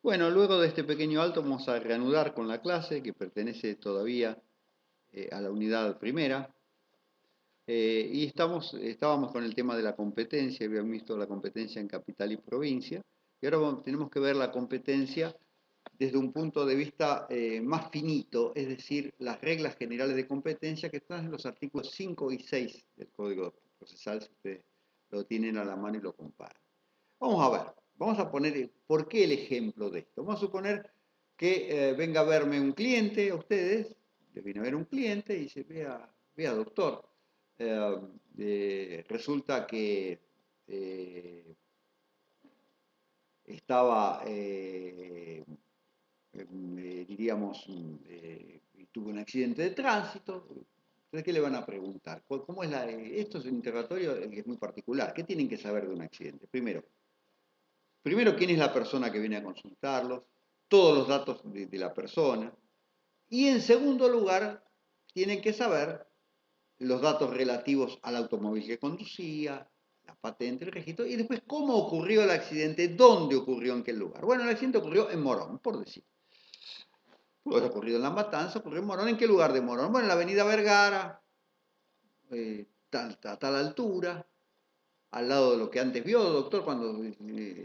Bueno, luego de este pequeño alto vamos a reanudar con la clase que pertenece todavía a la unidad primera. Y estábamos con el tema de la competencia, habíamos visto la competencia en capital y provincia, y ahora tenemos que ver la competencia desde un punto de vista más finito, es decir, las reglas generales de competencia que están en los artículos 5 y 6 del Código Procesal, si ustedes lo tienen a la mano y lo comparan. Vamos a ver, vamos a poner, ¿por qué el ejemplo de esto? Vamos a suponer que venga a verme un cliente, a ustedes, les viene a ver un cliente y dice, vea doctor, resulta que estaba, diríamos, tuvo un accidente de tránsito. Entonces, ¿qué le van a preguntar? ¿Cómo es esto es un interrogatorio que es muy particular. ¿Qué tienen que saber de un accidente? Primero, quién es la persona que viene a consultarlos, todos los datos de la persona. Y en segundo lugar, tienen que saber los datos relativos al automóvil que conducía, la patente, el registro, y después cómo ocurrió el accidente, dónde ocurrió, en qué lugar. Bueno, el accidente ocurrió en Morón, por decir. Pudo haber ocurrido en La Matanza, ocurrió en Morón. ¿En qué lugar de Morón? Bueno, en la avenida Vergara, a tal altura, al lado de lo que antes vio, doctor, cuando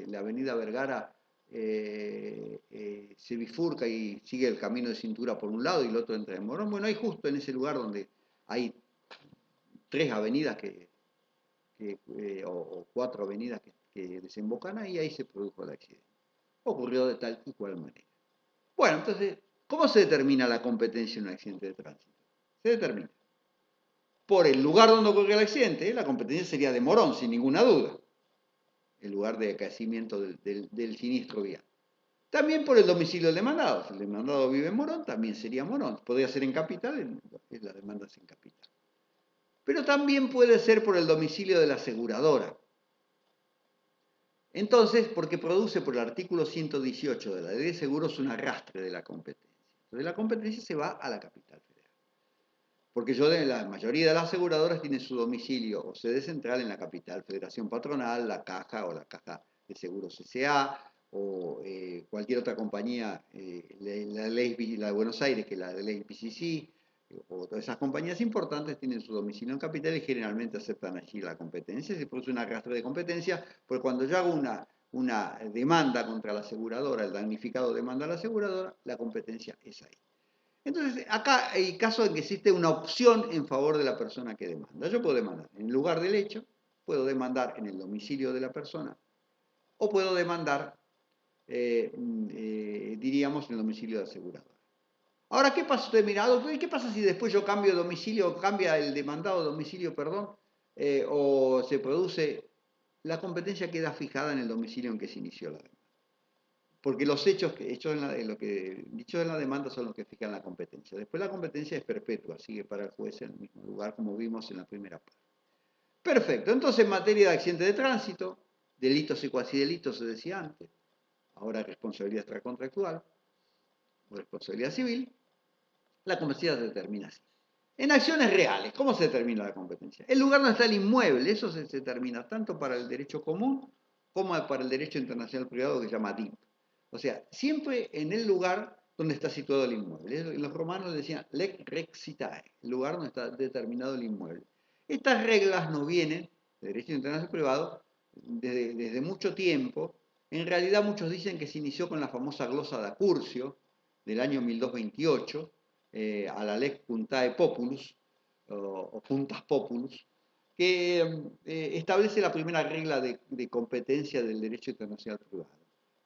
la avenida Vergara se bifurca y sigue el camino de cintura por un lado y el otro entra en Morón. Bueno, ahí justo en ese lugar donde hay tres avenidas o cuatro avenidas que desembocan ahí se produjo el accidente. Ocurrió de tal y cual manera. Bueno, entonces, ¿cómo se determina la competencia en un accidente de tránsito? Se determina por el lugar donde ocurrió el accidente. La competencia sería de Morón, sin ninguna duda, el lugar de acaecimiento del siniestro vial. También por el domicilio del demandado. Si el demandado vive en Morón, también sería Morón. Podría ser en capital, la demanda es en capital. Pero también puede ser por el domicilio de la aseguradora. Entonces, porque produce por el artículo 118 de la Ley de Seguros un arrastre de la competencia. Entonces la competencia se va a la capital federal. Porque la mayoría de las aseguradoras tienen su domicilio o sede central en la capital, Federación Patronal, la Caja o la Caja de Seguros S.A. o cualquier otra compañía, la de Buenos Aires, que es la de ley PCC, o todas esas compañías importantes tienen su domicilio en capital y generalmente aceptan allí la competencia. Se produce un arrastre de competencia, porque cuando yo hago una demanda contra la aseguradora, el damnificado demanda a la aseguradora, la competencia es ahí. Entonces, acá hay casos en que existe una opción en favor de la persona que demanda. Yo puedo demandar en el lugar del hecho, puedo demandar en el domicilio de la persona, o puedo demandar, diríamos, en el domicilio de asegurador. Ahora, ¿qué pasa? Usted mira, ¿qué pasa si después yo cambio de domicilio, cambia el demandado de domicilio, perdón, o se produce, la competencia queda fijada en el domicilio en que se inició la demanda? Porque los hechos dichos en la demanda son los que fijan la competencia. Después la competencia es perpetua, sigue para el juez en el mismo lugar, como vimos en la primera parte. Perfecto, entonces en materia de accidente de tránsito, delitos y cuasidelitos se decía antes, ahora responsabilidad extracontractual o responsabilidad civil, la competencia se determina así. En acciones reales, ¿cómo se determina la competencia? El lugar donde está el inmueble, eso se determina tanto para el derecho común como para el derecho internacional privado que se llama DIP. O sea, siempre en el lugar donde está situado el inmueble. Los romanos decían lex recitae, el lugar donde está determinado el inmueble. Estas reglas no vienen de derecho internacional privado desde mucho tiempo. En realidad muchos dicen que se inició con la famosa glosa de Accurcio del año 1228, a la lex puntae populus, o puntas populus, que establece la primera regla de competencia del derecho internacional privado.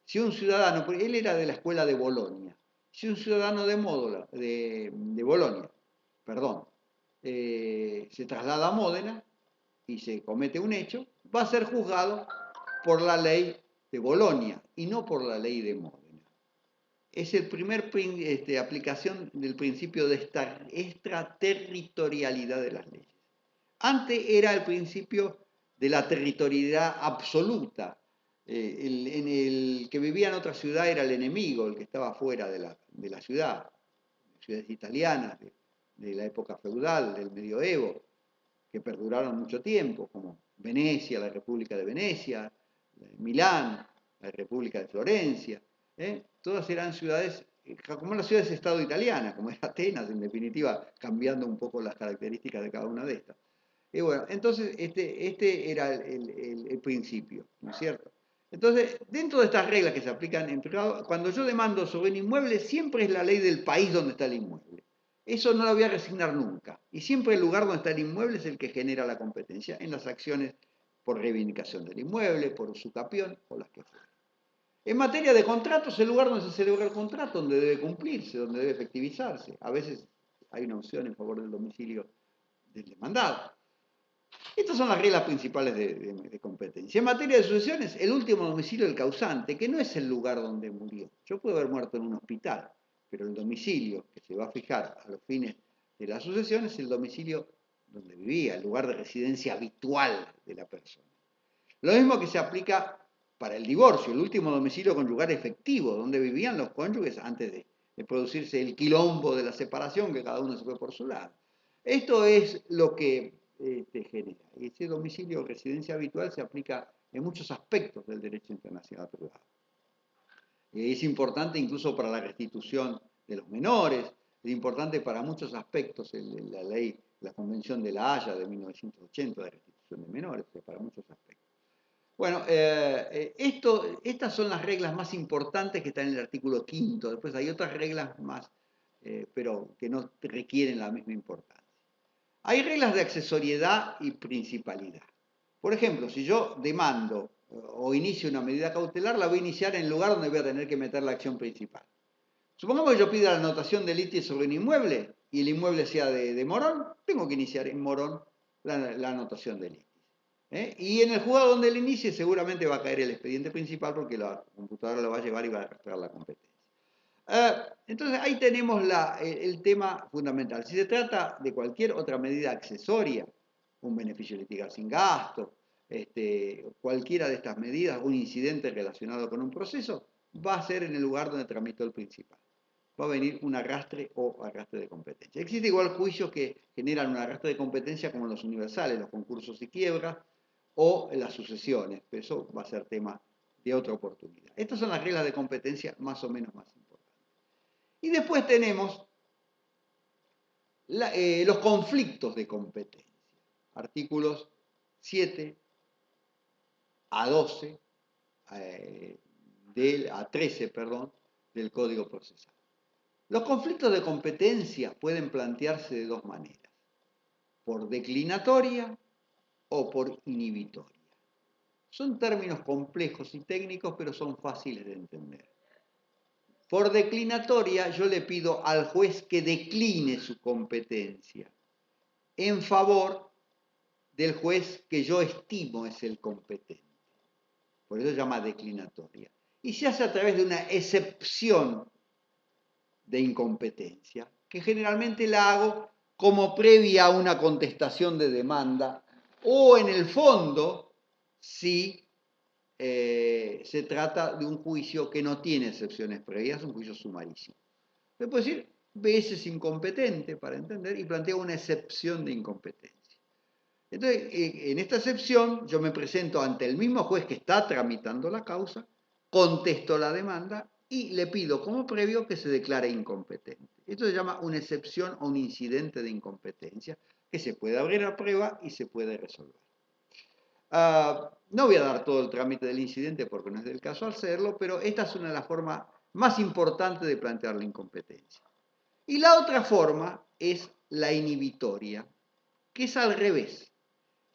Si un ciudadano, él era de la escuela de Bolonia, si un ciudadano de Bolonia, perdón, se traslada a Módena y se comete un hecho, va a ser juzgado por la ley de Bolonia y no por la ley de Módena. Es el primer aplicación del principio de extraterritorialidad de las leyes. Antes era el principio de la territorialidad absoluta. En el que vivía en otra ciudad era el enemigo, el que estaba fuera de la ciudad. Ciudades italianas de la época feudal, del medioevo, que perduraron mucho tiempo, como Venecia, la República de Venecia, Milán, la República de Florencia. Todas eran ciudades, como las ciudades-estado italianas, como era Atenas, en definitiva, cambiando un poco las características de cada una de estas. Y bueno, entonces este era el principio, ¿no es cierto? Entonces, dentro de estas reglas que se aplican en privado, cuando yo demando sobre un inmueble, siempre es la ley del país donde está el inmueble. Eso no lo voy a resignar nunca. Y siempre el lugar donde está el inmueble es el que genera la competencia en las acciones por reivindicación del inmueble, por usucapión o las que fueran. En materia de contratos, el lugar donde se celebra el contrato, donde debe cumplirse, donde debe efectivizarse. A veces hay una opción en favor del domicilio del demandado. Estas son las reglas principales de competencia. En materia de sucesiones, el último domicilio del causante, que no es el lugar donde murió. Yo puedo haber muerto en un hospital, pero el domicilio que se va a fijar a los fines de la sucesión es el domicilio donde vivía, el lugar de residencia habitual de la persona. Lo mismo que se aplica para el divorcio, el último domicilio conyugal efectivo, donde vivían los cónyuges antes de producirse el quilombo de la separación, que cada uno se fue por su lado. Esto es lo que genera. Y ese domicilio o residencia habitual se aplica en muchos aspectos del derecho internacional privado. Es importante incluso para la restitución de los menores, es importante para muchos aspectos la ley, la Convención de la Haya de 1980 de restitución de menores, para muchos aspectos. Bueno, estas son las reglas más importantes que están en el artículo 5. Después hay otras reglas más, pero que no requieren la misma importancia. Hay reglas de accesoriedad y principalidad. Por ejemplo, si yo demando o inicio una medida cautelar, la voy a iniciar en el lugar donde voy a tener que meter la acción principal. Supongamos que yo pida la anotación de litis sobre un inmueble y el inmueble sea de Morón, tengo que iniciar en Morón la anotación de litis. Y en el juzgado donde él inicie seguramente va a caer el expediente principal porque la computadora lo va a llevar y va a arrastrar la competencia. Entonces ahí tenemos el tema fundamental. Si se trata de cualquier otra medida accesoria, un beneficio litigar sin gasto, cualquiera de estas medidas, un incidente relacionado con un proceso, va a ser en el lugar donde tramitó el principal. Va a venir un arrastre o arrastre de competencia. Existe igual juicios que generan un arrastre de competencia como los universales, los concursos y quiebras o las sucesiones, pero eso va a ser tema de otra oportunidad. Estas son las reglas de competencia más o menos más importantes. Y después tenemos los conflictos de competencia. Artículos 7 a 12, a 13, perdón, del Código Procesal. Los conflictos de competencia pueden plantearse de dos maneras, por declinatoria o por inhibitoria. Son términos complejos y técnicos, pero son fáciles de entender. Por declinatoria, yo le pido al juez que decline su competencia en favor del juez que yo estimo es el competente. Por eso se llama declinatoria. Y se hace a través de una excepción de incompetencia, que generalmente la hago como previa a una contestación de demanda, o en el fondo, si se trata de un juicio que no tiene excepciones previas, un juicio sumarísimo. Se puede decir, BS es incompetente, para entender, y plantea una excepción de incompetencia. Entonces, en esta excepción, yo me presento ante el mismo juez que está tramitando la causa, contesto la demanda y le pido como previo que se declare incompetente. Esto se llama una excepción o un incidente de incompetencia que se puede abrir a prueba y se puede resolver. No voy a dar todo el trámite del incidente porque no es del caso hacerlo, pero esta es una de las formas más importantes de plantear la incompetencia. Y la otra forma es la inhibitoria, que es al revés.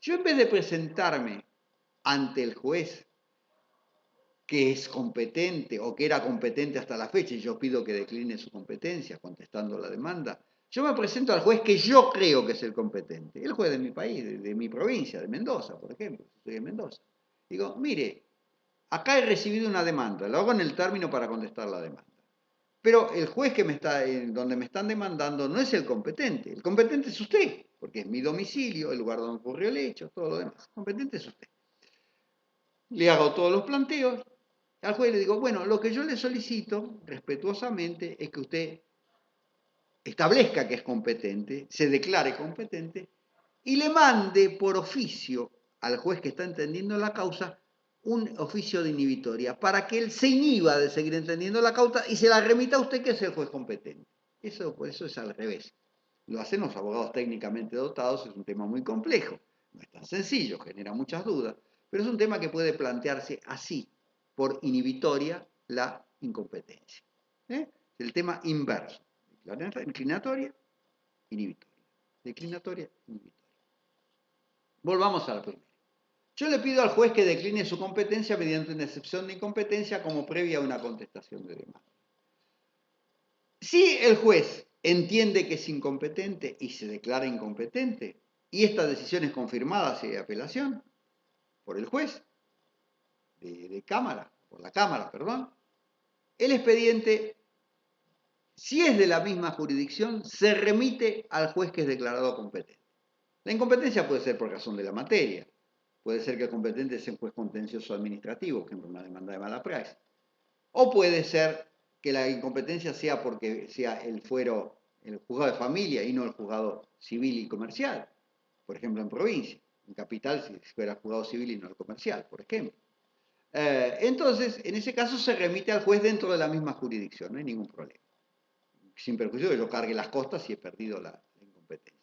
Yo en vez de presentarme ante el juez que es competente o que era competente hasta la fecha y yo pido que decline su competencia contestando la demanda, yo me presento al juez que yo creo que es el competente, el juez de mi país, de mi provincia, de Mendoza, por ejemplo, estoy en Mendoza. Digo, mire, acá he recibido una demanda, lo hago en el término para contestar la demanda. Pero el juez donde me están demandando no es el competente es usted, porque es mi domicilio, el lugar donde ocurrió el hecho, todo lo demás. El competente es usted. Le hago todos los planteos, al juez le digo, bueno, lo que yo le solicito, respetuosamente, es que usted establezca que es competente, se declare competente, y le mande por oficio al juez que está entendiendo la causa un oficio de inhibitoria para que él se inhiba de seguir entendiendo la causa y se la remita a usted, que es el juez competente. Por eso es al revés. Lo hacen los abogados técnicamente dotados, es un tema muy complejo, no es tan sencillo, genera muchas dudas, pero es un tema que puede plantearse así, por inhibitoria, la incompetencia. El tema inverso, inclinatoria, inhibitoria, declinatoria, inhibitoria. Volvamos a la primera. Yo le pido al juez que decline su competencia mediante una excepción de incompetencia como previa a una contestación de demanda. Si el juez entiende que es incompetente y se declara incompetente, y esta decisión es confirmada si hay apelación por el juez de cámara, por la cámara, perdón, el expediente, si es de la misma jurisdicción, se remite al juez que es declarado competente. La incompetencia puede ser por razón de la materia, puede ser que el competente sea un juez contencioso administrativo, por ejemplo, una demanda de mala praxis, o puede ser que la incompetencia sea porque sea el fuero, el juzgado de familia y no el juzgado civil y comercial, por ejemplo en provincia, en capital si fuera juzgado civil y no el comercial, por ejemplo. Entonces, en ese caso se remite al juez dentro de la misma jurisdicción, no hay ningún problema, sin perjuicio de que yo cargue las costas si he perdido la incompetencia.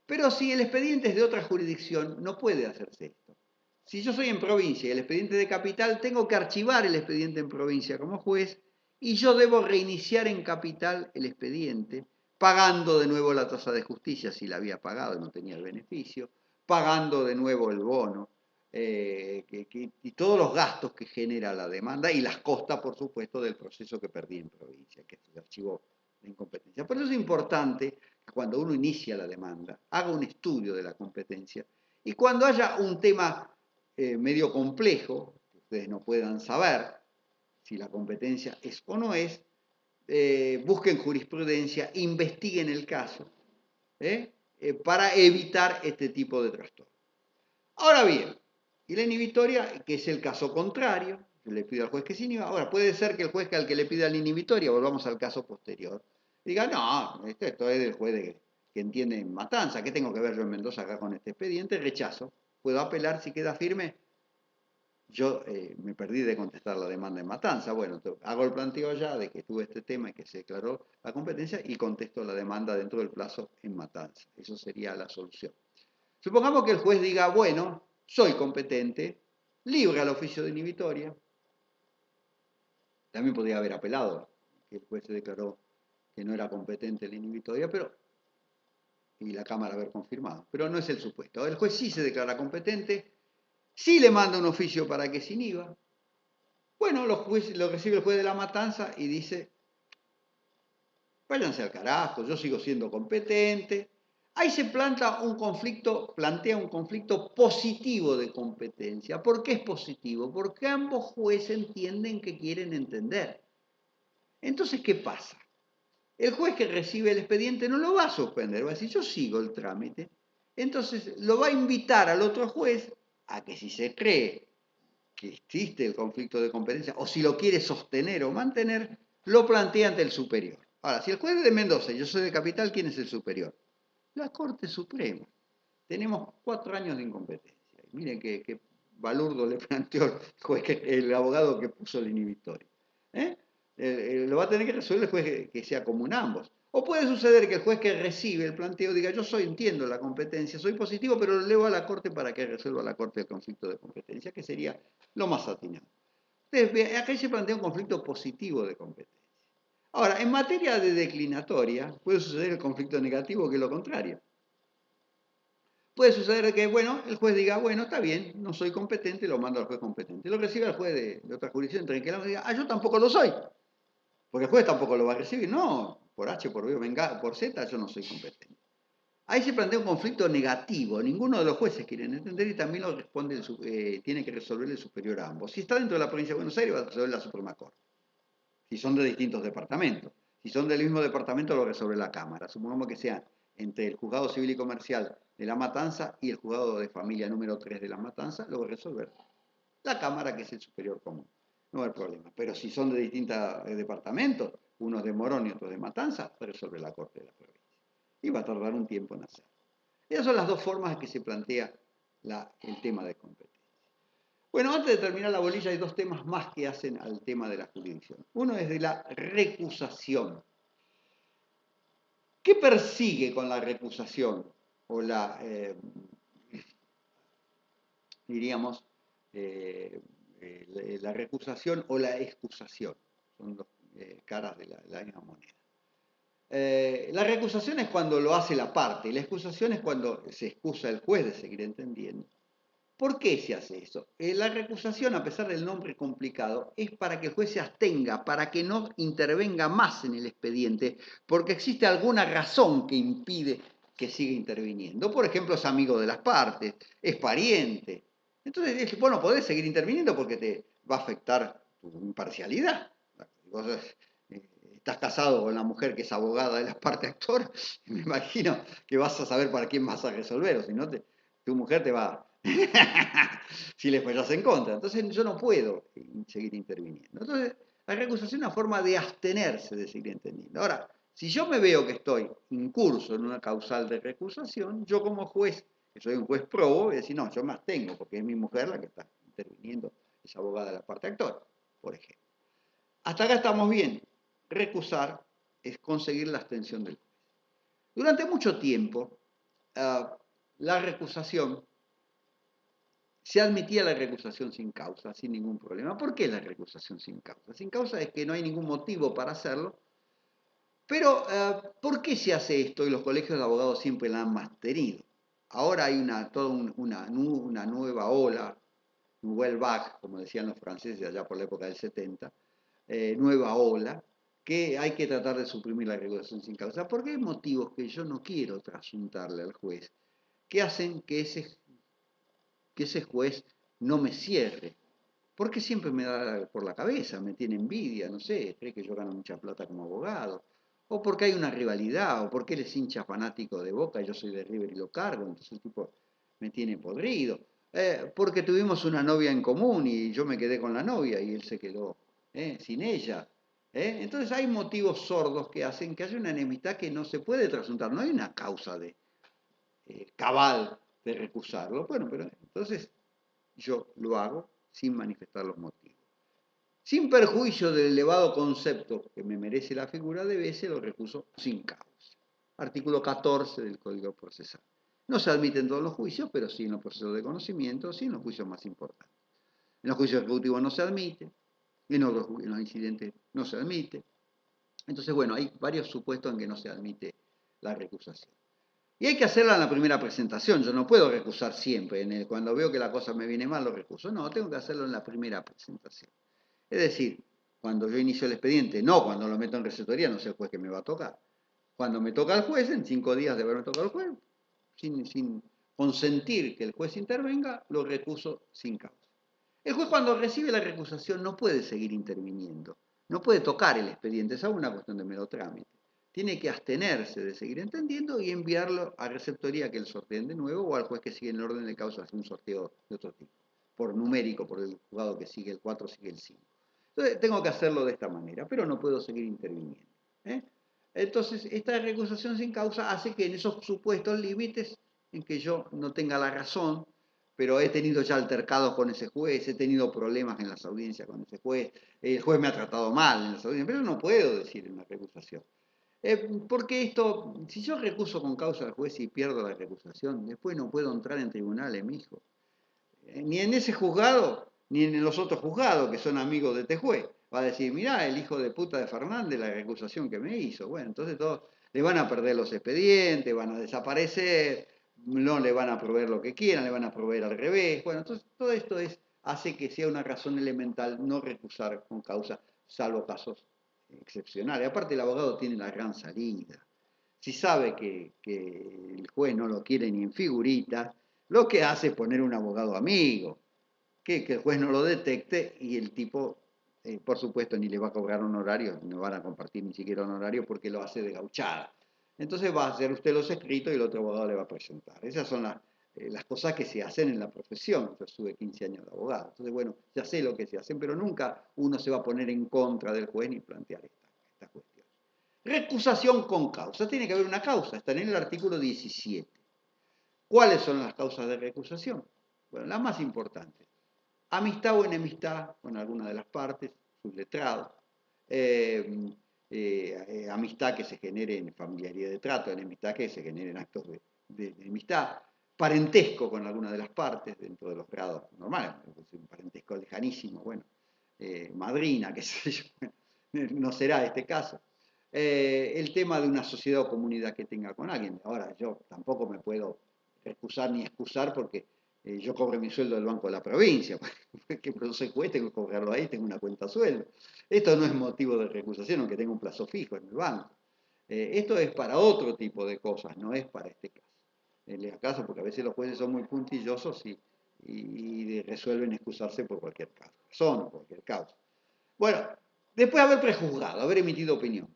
Pero si el expediente es de otra jurisdicción, no puede hacerse esto. Si yo soy en provincia y el expediente es de capital, tengo que archivar el expediente en provincia como juez y yo debo reiniciar en capital el expediente, pagando de nuevo la tasa de justicia si la había pagado y no tenía el beneficio, pagando de nuevo el bono y todos los gastos que genera la demanda y las costas, por supuesto, del proceso que perdí en provincia, que es el archivo de incompetencia. Por eso es importante que cuando uno inicia la demanda, haga un estudio de la competencia y cuando haya un tema medio complejo, que ustedes no puedan saber si la competencia es o no es, busquen jurisprudencia, investiguen el caso para evitar este tipo de trastorno. Ahora bien, y la inhibitoria, que es el caso contrario, yo le pido al juez que se inhiba. Ahora, puede ser que el juez al que le pida la inhibitoria, volvamos al caso posterior, diga, no, esto es del juez que entiende en Matanza, ¿qué tengo que ver yo en Mendoza acá con este expediente? Rechazo. Puedo apelar si queda firme. Yo me perdí de contestar la demanda en Matanza. Bueno, hago el planteo ya de que tuve este tema y que se declaró la competencia y contesto la demanda dentro del plazo en Matanza. Eso sería la solución. Supongamos que el juez diga, bueno, soy competente, libre al oficio de inhibitoria. También podría haber apelado, que el juez se declaró que no era competente la inhibitoria, y la Cámara haber confirmado. Pero no es el supuesto. El juez sí se declara competente, sí le manda un oficio para que se inhiba. Bueno, lo recibe el juez de la Matanza y dice, váyanse al carajo, yo sigo siendo competente. Ahí se plantea un conflicto positivo de competencia. ¿Por qué es positivo? Porque ambos jueces entienden que quieren entender. Entonces, ¿qué pasa? El juez que recibe el expediente no lo va a suspender, va a decir, yo sigo el trámite. Entonces, lo va a invitar al otro juez a que si se cree que existe el conflicto de competencia, o si lo quiere sostener o mantener, lo plantea ante el superior. Ahora, si el juez es de Mendoza y yo soy de Capital, ¿quién es el superior? La Corte Suprema. Tenemos 4 años de incompetencia. Miren qué balurdo le planteó el abogado que puso el inhibitorio. Lo va a tener que resolver el juez que sea común a ambos. O puede suceder que el juez que recibe el planteo diga, entiendo la competencia, soy positivo, pero lo llevo a la Corte para que resuelva la Corte el conflicto de competencia, que sería lo más atinado. Entonces, acá se plantea un conflicto positivo de competencia. Ahora, en materia de declinatoria, puede suceder el conflicto negativo, que es lo contrario. Puede suceder que, bueno, el juez diga, bueno, está bien, no soy competente, lo mando al juez competente. Lo recibe al juez de otra jurisdicción, tranquilamente diga, yo tampoco lo soy. Porque el juez tampoco lo va a recibir. No, por H, por B, por Z, yo no soy competente. Ahí se plantea un conflicto negativo. Ninguno de los jueces quieren entender y también lo responde tiene que resolver el superior a ambos. Si está dentro de la provincia de Buenos Aires, va a resolver la Suprema Corte. Si son de distintos departamentos. Si son del mismo departamento, lo resuelve la Cámara. Supongamos que sea entre el juzgado civil y comercial de La Matanza y el juzgado de familia número 3 de La Matanza, lo va a resolver la Cámara, que es el superior común. No hay problema. Pero si son de distintos departamentos, unos de Morón y otros de Matanza, resuelve la Corte de la provincia. Y va a tardar un tiempo en hacerlo. Esas son las dos formas en que se plantea el tema de competencia. Bueno, antes de terminar la bolilla hay dos temas más que hacen al tema de la jurisdicción. Uno es de la recusación. ¿Qué persigue con la recusación? O la, diríamos, la recusación o la excusación. Son dos caras de la misma moneda. La recusación es cuando lo hace la parte, la excusación es cuando se excusa el juez de seguir entendiendo. ¿Por qué se hace eso? La recusación, a pesar del nombre complicado, es para que el juez se abstenga, para que no intervenga más en el expediente, porque existe alguna razón que impide que siga interviniendo. Por ejemplo, es amigo de las partes, es pariente. Entonces, bueno, podés seguir interviniendo porque te va a afectar tu imparcialidad. Vos estás casado con la mujer que es abogada de la parte actor, me imagino que vas a saber para quién vas a resolver, o si no, tu mujer te va si le fallas en contra. Entonces yo no puedo seguir interviniendo. Entonces la recusación es una forma de abstenerse de seguir entendiendo. Ahora, si yo me veo que estoy incurso en una causal de recusación, yo como juez, que soy un juez probo, voy a decir, no, yo me abstengo, porque es mi mujer la que está interviniendo, es abogada de la parte actora, por ejemplo. Hasta acá estamos bien. Recusar es conseguir la abstención del juez. Durante mucho tiempo, la recusación se admitía la recusación sin causa, sin ningún problema. ¿Por qué la recusación sin causa? Sin causa es que no hay ningún motivo para hacerlo, pero ¿por qué se hace esto? Y los colegios de abogados siempre la han mantenido. Ahora hay toda una nueva ola, nouvelle vague, como decían los franceses allá por la época del 70, nueva ola, que hay que tratar de suprimir la recusación sin causa. Porque hay motivos que yo no quiero trasuntarle al juez, que hacen que ese juez no me cierre. Porque siempre me da por la cabeza, me tiene envidia, no sé, cree que yo gano mucha plata como abogado. O porque hay una rivalidad, o porque él es hincha fanático de Boca y yo soy de River y lo cargo, entonces el tipo me tiene podrido. Porque tuvimos una novia en común y yo me quedé con la novia y él se quedó sin ella. Entonces hay motivos sordos que hacen que haya una enemistad que no se puede trasuntar, no hay una causa de cabal de recusarlo. Bueno, pero entonces yo lo hago sin manifestar los motivos. Sin perjuicio del elevado concepto que me merece la figura, debe ser lo recuso sin causa. Artículo 14 del Código Procesal. No se admiten todos los juicios, pero sí en los procesos de conocimiento, sí en los juicios más importantes. En los juicios ejecutivos no se admite, en los incidentes no se admite. Entonces, bueno, hay varios supuestos en que no se admite la recusación. Y hay que hacerla en la primera presentación. Yo no puedo recusar siempre. Cuando veo que la cosa me viene mal, lo recuso. No, tengo que hacerlo en la primera presentación. Es decir, cuando yo inicio el expediente, no cuando lo meto en receptoría, no sé el juez que me va a tocar. Cuando me toca al juez, en 5 días de haberme tocado al juez, sin consentir que el juez intervenga, lo recuso sin causa. El juez cuando recibe la recusación no puede seguir interviniendo, no puede tocar el expediente, es una cuestión de mero trámite. Tiene que abstenerse de seguir entendiendo y enviarlo a receptoría que el sorteen de nuevo o al juez que sigue en el orden de causa hace un sorteo de otro tipo, por numérico, por el juzgado que sigue el 4, sigue el 5. Entonces tengo que hacerlo de esta manera, pero no puedo seguir interviniendo. Entonces, esta recusación sin causa hace que en esos supuestos límites en que yo no tenga la razón, pero he tenido ya altercados con ese juez, he tenido problemas en las audiencias con ese juez, el juez me ha tratado mal en las audiencias, pero no puedo decir en la recusación. Porque esto, si yo recuso con causa al juez y pierdo la recusación, después no puedo entrar en tribunales, mijo. Ni en ese juzgado, ni en los otros juzgados que son amigos de este juez. Va a decir, mirá, el hijo de puta de Fernández, la recusación que me hizo. Bueno, entonces todos le van a perder los expedientes, van a desaparecer, no le van a proveer lo que quieran, le van a proveer al revés. Bueno, entonces todo esto hace que sea una razón elemental no recusar con causa, salvo casos excepcionales. Aparte el abogado tiene la gran salida. Si sabe que el juez no lo quiere ni en figurita, lo que hace es poner un abogado amigo, que el juez no lo detecte y el tipo, por supuesto, ni le va a cobrar honorario, no van a compartir ni siquiera honorario porque lo hace de gauchada. Entonces va a hacer usted los escritos y el otro abogado le va a presentar. Esas son las cosas que se hacen en la profesión. Yo estuve 15 años de abogado. Entonces, bueno, ya sé lo que se hacen, pero nunca uno se va a poner en contra del juez ni plantear esta cuestión. Recusación con causa. Tiene que haber una causa. Está en el artículo 17. ¿Cuáles son las causas de recusación? Bueno, las más importantes. amistad o enemistad con alguna de las partes, subletrado, eh, amistad que se genere en familiaridad de trato, enemistad que se genere en actos de enemistad, parentesco con alguna de las partes dentro de los grados normales, un parentesco lejanísimo, bueno, madrina, qué sé yo, no será este caso. El tema de una sociedad o comunidad que tenga con alguien. Ahora, yo tampoco me puedo recusar ni excusar porque yo cobro mi sueldo del Banco de la Provincia, que produce juez, tengo que cobrarlo ahí, tengo una cuenta sueldo. Esto no es motivo de recusación, aunque tenga un plazo fijo en el banco. Esto es para otro tipo de cosas, no es para este caso. En el caso, porque a veces los jueces son muy puntillosos y resuelven excusarse por cualquier caso, razón o cualquier causa. Bueno, después de haber prejuzgado, haber emitido opinión,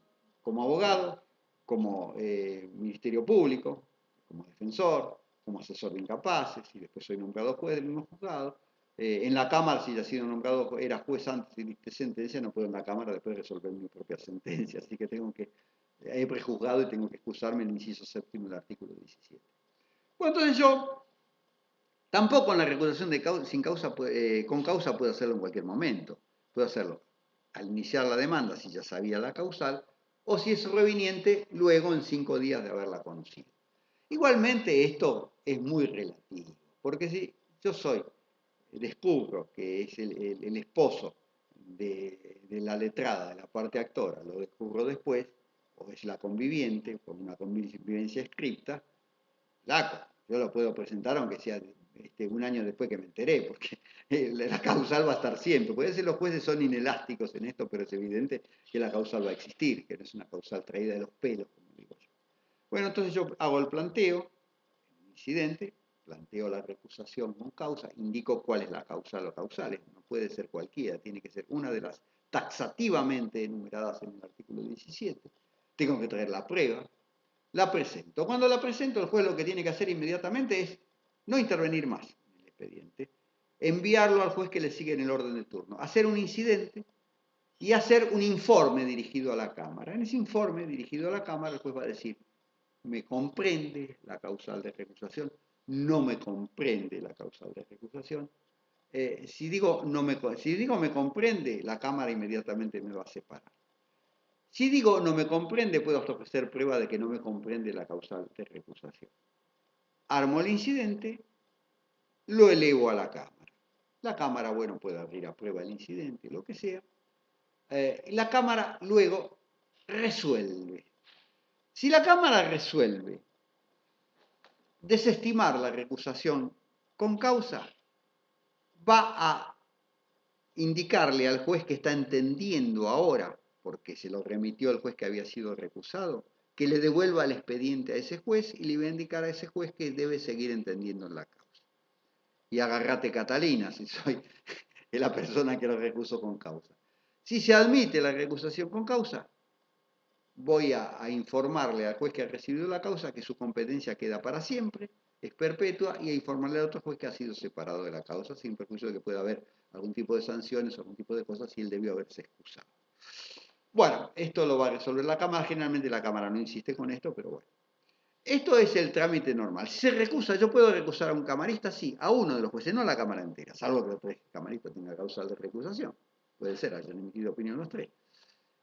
como abogado, como Ministerio Público, como defensor, como asesor de incapaces, y después soy nombrado juez del mismo juzgado. En la Cámara, si ya he sido nombrado, era juez antes y dicté sentencia, no puedo en la Cámara después resolver mi propia sentencia, así que he prejuzgado y tengo que excusarme en el inciso séptimo del artículo 17. Bueno, entonces yo tampoco en la recusación sin causa, con causa puedo hacerlo en cualquier momento. Puedo hacerlo al iniciar la demanda si ya sabía la causal o si es reviniente luego en 5 días de haberla conocido. Igualmente esto es muy relativo, porque si yo descubro que es el esposo de la letrada, de la parte actora, lo descubro después, o es la conviviente, por una convivencia escrita, yo lo puedo presentar aunque sea un año después que me enteré, porque la causal va a estar siempre. Puede ser los jueces son inelásticos en esto, pero es evidente que la causal va a existir, que no es una causal traída de los pelos, como digo yo. Bueno, entonces yo hago el planteo, el incidente, planteo la recusación con causa, indico cuál es la causal o causales, no puede ser cualquiera, tiene que ser una de las taxativamente enumeradas en el artículo 17. Tengo que traer la prueba, la presento. Cuando la presento, el juez lo que tiene que hacer inmediatamente es no intervenir más en el expediente, enviarlo al juez que le sigue en el orden de turno, hacer un incidente y hacer un informe dirigido a la Cámara. En ese informe dirigido a la Cámara, el juez va a decir, me comprende la causal de recusación, no me comprende la causal de recusación. Si digo me comprende, la Cámara inmediatamente me va a separar. Si digo no me comprende, puedo ofrecer prueba de que no me comprende la causal de recusación. Armo el incidente, lo elevo a la Cámara. La Cámara, bueno, puede abrir a prueba el incidente, lo que sea. La Cámara luego resuelve. Si la Cámara resuelve desestimar la recusación con causa, va a indicarle al juez que está entendiendo ahora, porque se lo remitió al juez que había sido recusado, que le devuelva el expediente a ese juez y le va a indicar a ese juez que debe seguir entendiendo en la causa. Y agarrate Catalina, si soy la persona que lo recusó con causa. Si se admite la recusación con causa, voy a informarle al juez que ha recibido la causa que su competencia queda para siempre, es perpetua, y a informarle al otro juez que ha sido separado de la causa, sin perjuicio de que pueda haber algún tipo de sanciones o algún tipo de cosas si él debió haberse excusado. Bueno, esto lo va a resolver la Cámara, generalmente la Cámara no insiste con esto, pero bueno. Esto es el trámite normal. Si se recusa, ¿yo puedo recusar a un camarista? Sí, a uno de los jueces, no a la Cámara entera, salvo que los 3 camaristas tengan causal de recusación. Puede ser, hayan emitido opinión los 3.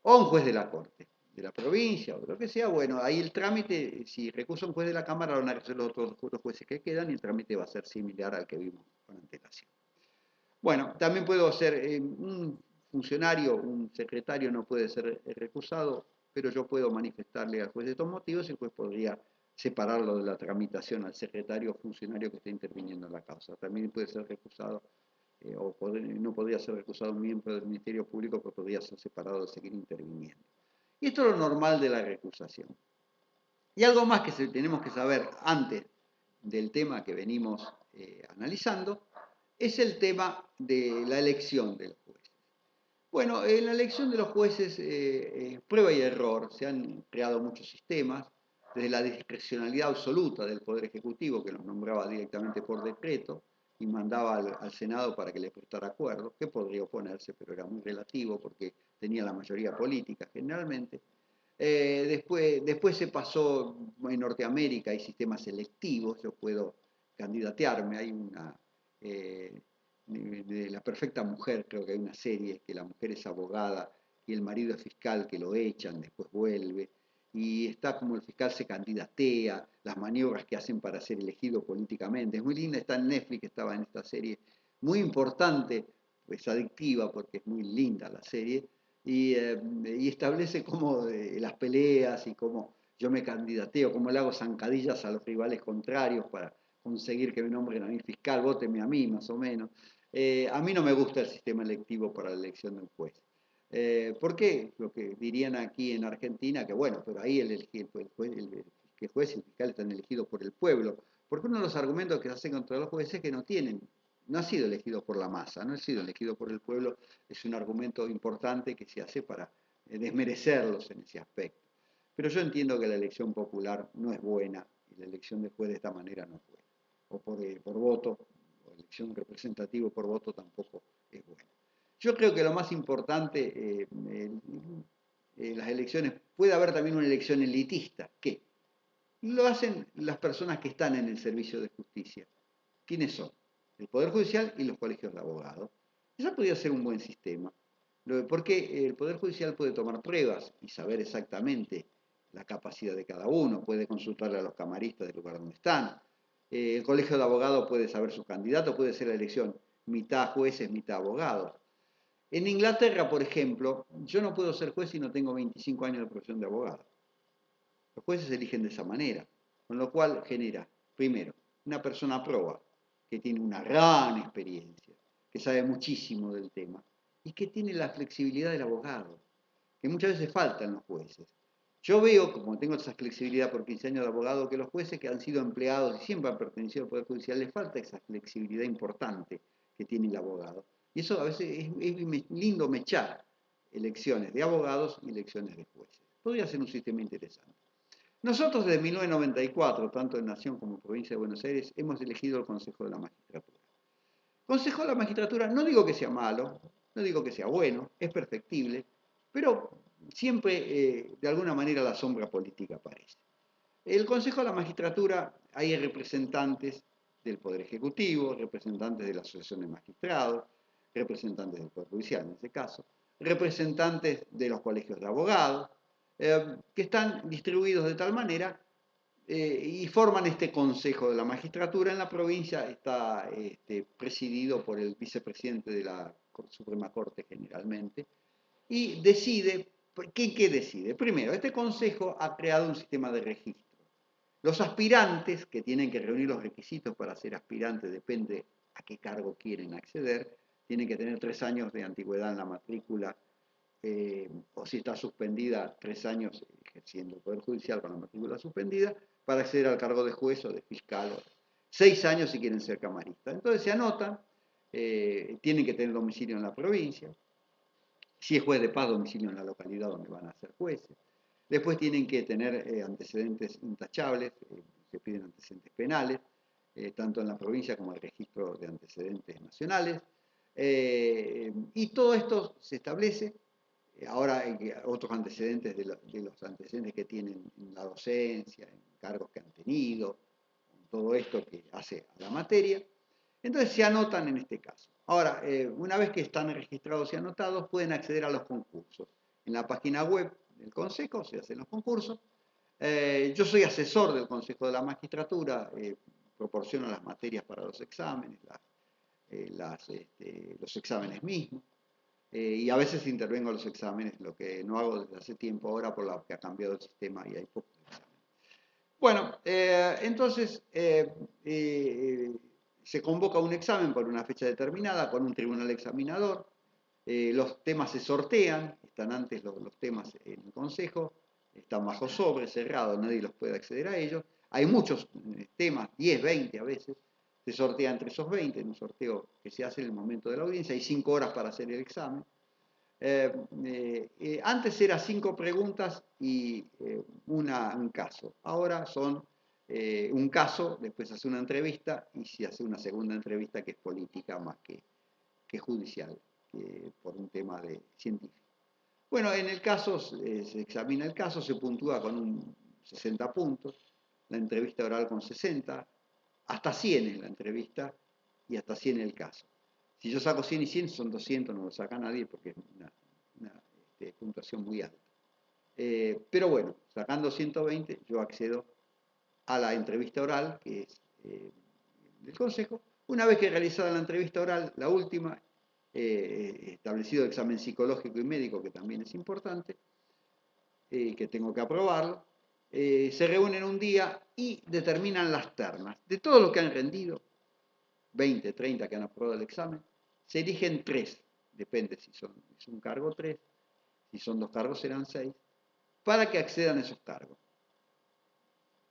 O a un juez de la Corte, de la provincia o de lo que sea. Bueno, ahí el trámite, si recusa un juez de la Cámara, van a resolver los otros jueces que quedan y el trámite va a ser similar al que vimos con antelación. Bueno, también puedo ser un funcionario, un secretario no puede ser recusado, pero yo puedo manifestarle al juez de estos motivos y el juez podría separarlo de la tramitación al secretario o funcionario que esté interviniendo en la causa. También puede ser recusado, no podría ser recusado un miembro del Ministerio Público, pero podría ser separado de seguir interviniendo. Y esto es lo normal de la recusación. Y algo más que tenemos que saber antes del tema que venimos analizando, es el tema de la elección de los jueces. Bueno, en la elección de los jueces, prueba y error, se han creado muchos sistemas, desde la discrecionalidad absoluta del Poder Ejecutivo, que los nombraba directamente por decreto y mandaba al Senado para que le prestara acuerdo, que podría oponerse, pero era muy relativo porque tenía la mayoría política generalmente. Después se pasó en Norteamérica, hay sistemas selectivos, yo puedo candidatearme, hay de La Perfecta Mujer, creo que hay una serie, que la mujer es abogada y el marido es fiscal, que lo echan, después vuelve, y está como el fiscal se candidatea, las maniobras que hacen para ser elegido políticamente. Es muy linda, está en Netflix, estaba en esta serie, muy importante, pues adictiva porque es muy linda la serie, y establece cómo las peleas y cómo yo me candidateo, cómo le hago zancadillas a los rivales contrarios para conseguir que me nombren a mí fiscal, vóteme a mí más o menos. A mí no me gusta el sistema electivo para la elección de un juez. ¿Por qué? Lo que dirían aquí en Argentina, que bueno, pero ahí el juez y el fiscal están elegidos por el pueblo. Porque uno de los argumentos que se hacen contra los jueces es que no ha sido elegido por la masa, no ha sido elegido por el pueblo, es un argumento importante que se hace para desmerecerlos en ese aspecto. Pero yo entiendo que la elección popular no es buena y la elección de juez de esta manera no es buena. O por voto, o elección representativa por voto tampoco es buena. Yo creo que lo más importante en las elecciones, puede haber también una elección elitista, que lo hacen las personas que están en el servicio de justicia. ¿Quiénes son? El Poder Judicial y los colegios de abogados. Eso podría ser un buen sistema, porque el Poder Judicial puede tomar pruebas y saber exactamente la capacidad de cada uno, puede consultarle a los camaristas del lugar donde están. El colegio de abogados puede saber sus candidatos, puede ser la elección mitad jueces, mitad abogados. En Inglaterra, por ejemplo, yo no puedo ser juez si no tengo 25 años de profesión de abogado. Los jueces eligen de esa manera, con lo cual genera, primero, una persona proba, que tiene una gran experiencia, que sabe muchísimo del tema, y que tiene la flexibilidad del abogado, que muchas veces falta en los jueces. Yo veo, como tengo esa flexibilidad por 15 años de abogado, que los jueces que han sido empleados y siempre han pertenecido al Poder Judicial, les falta esa flexibilidad importante que tiene el abogado. Y eso a veces es lindo mechar elecciones de abogados y elecciones de jueces. Podría ser un sistema interesante. Nosotros desde 1994, tanto en Nación como en Provincia de Buenos Aires, hemos elegido el Consejo de la Magistratura. Consejo de la Magistratura, no digo que sea malo, no digo que sea bueno, es perfectible, pero siempre de alguna manera la sombra política aparece. El Consejo de la Magistratura, hay representantes del Poder Ejecutivo, representantes de la Asociación de Magistrados, representantes del Poder Judicial en este caso, representantes de los colegios de abogados, que están distribuidos de tal manera y forman este Consejo de la Magistratura. En la provincia está presidido por el vicepresidente de la Suprema Corte generalmente, y decide, ¿qué decide? Primero, este Consejo ha creado un sistema de registro. Los aspirantes, que tienen que reunir los requisitos para ser aspirantes, depende a qué cargo quieren acceder, tienen que tener 3 años de antigüedad en la matrícula, o si está suspendida, 3 años ejerciendo el Poder Judicial con la matrícula suspendida, para acceder al cargo de juez o de fiscal, o 6 años si quieren ser camaristas. Entonces se anotan, tienen que tener domicilio en la provincia, si es juez de paz, domicilio en la localidad donde van a ser jueces. Después tienen que tener antecedentes intachables, se piden antecedentes penales, tanto en la provincia como el registro de antecedentes nacionales. Y todo esto se establece. Ahora hay otros antecedentes de los antecedentes que tienen en la docencia, en cargos que han tenido, todo esto que hace a la materia. Entonces se anotan en este caso. Ahora, una vez que están registrados y anotados, pueden acceder a los concursos. En la página web del Consejo se hacen los concursos. Yo soy asesor del Consejo de la Magistratura, proporciono las materias para los exámenes, los exámenes mismos. Y a veces intervengo en los exámenes, lo que no hago desde hace tiempo ahora por lo que ha cambiado el sistema y hay pocos exámenes. Bueno, entonces se convoca un examen por una fecha determinada con un tribunal examinador. Los temas se sortean, están antes los temas en el consejo, están bajo sobre, cerrado, nadie los puede acceder a ellos. Hay muchos temas, 10, 20 a veces, se sortea entre esos 20, en un sorteo que se hace en el momento de la audiencia, hay 5 horas para hacer el examen. Antes era 5 preguntas y un caso. Ahora son un caso, después se hace una entrevista y se hace una segunda entrevista que es política más que judicial, por un tema científico. Bueno, en el caso se examina el caso, se puntúa con 60 puntos, la entrevista oral con 60, hasta 100 en la entrevista y hasta 100 en el caso. Si yo saco 100 y 100 son 200, no lo saca nadie porque es una puntuación muy alta. Pero bueno, sacando 120 yo accedo a la entrevista oral, que es del consejo. Una vez que realizada la entrevista oral, la última, establecido el examen psicológico y médico, que también es importante, que tengo que aprobarlo, se reúnen un día y determinan las ternas. De todos los que han rendido, 20, 30 que han aprobado el examen, se eligen 3, depende si es un cargo 3, si son 2 cargos serán 6, para que accedan a esos cargos.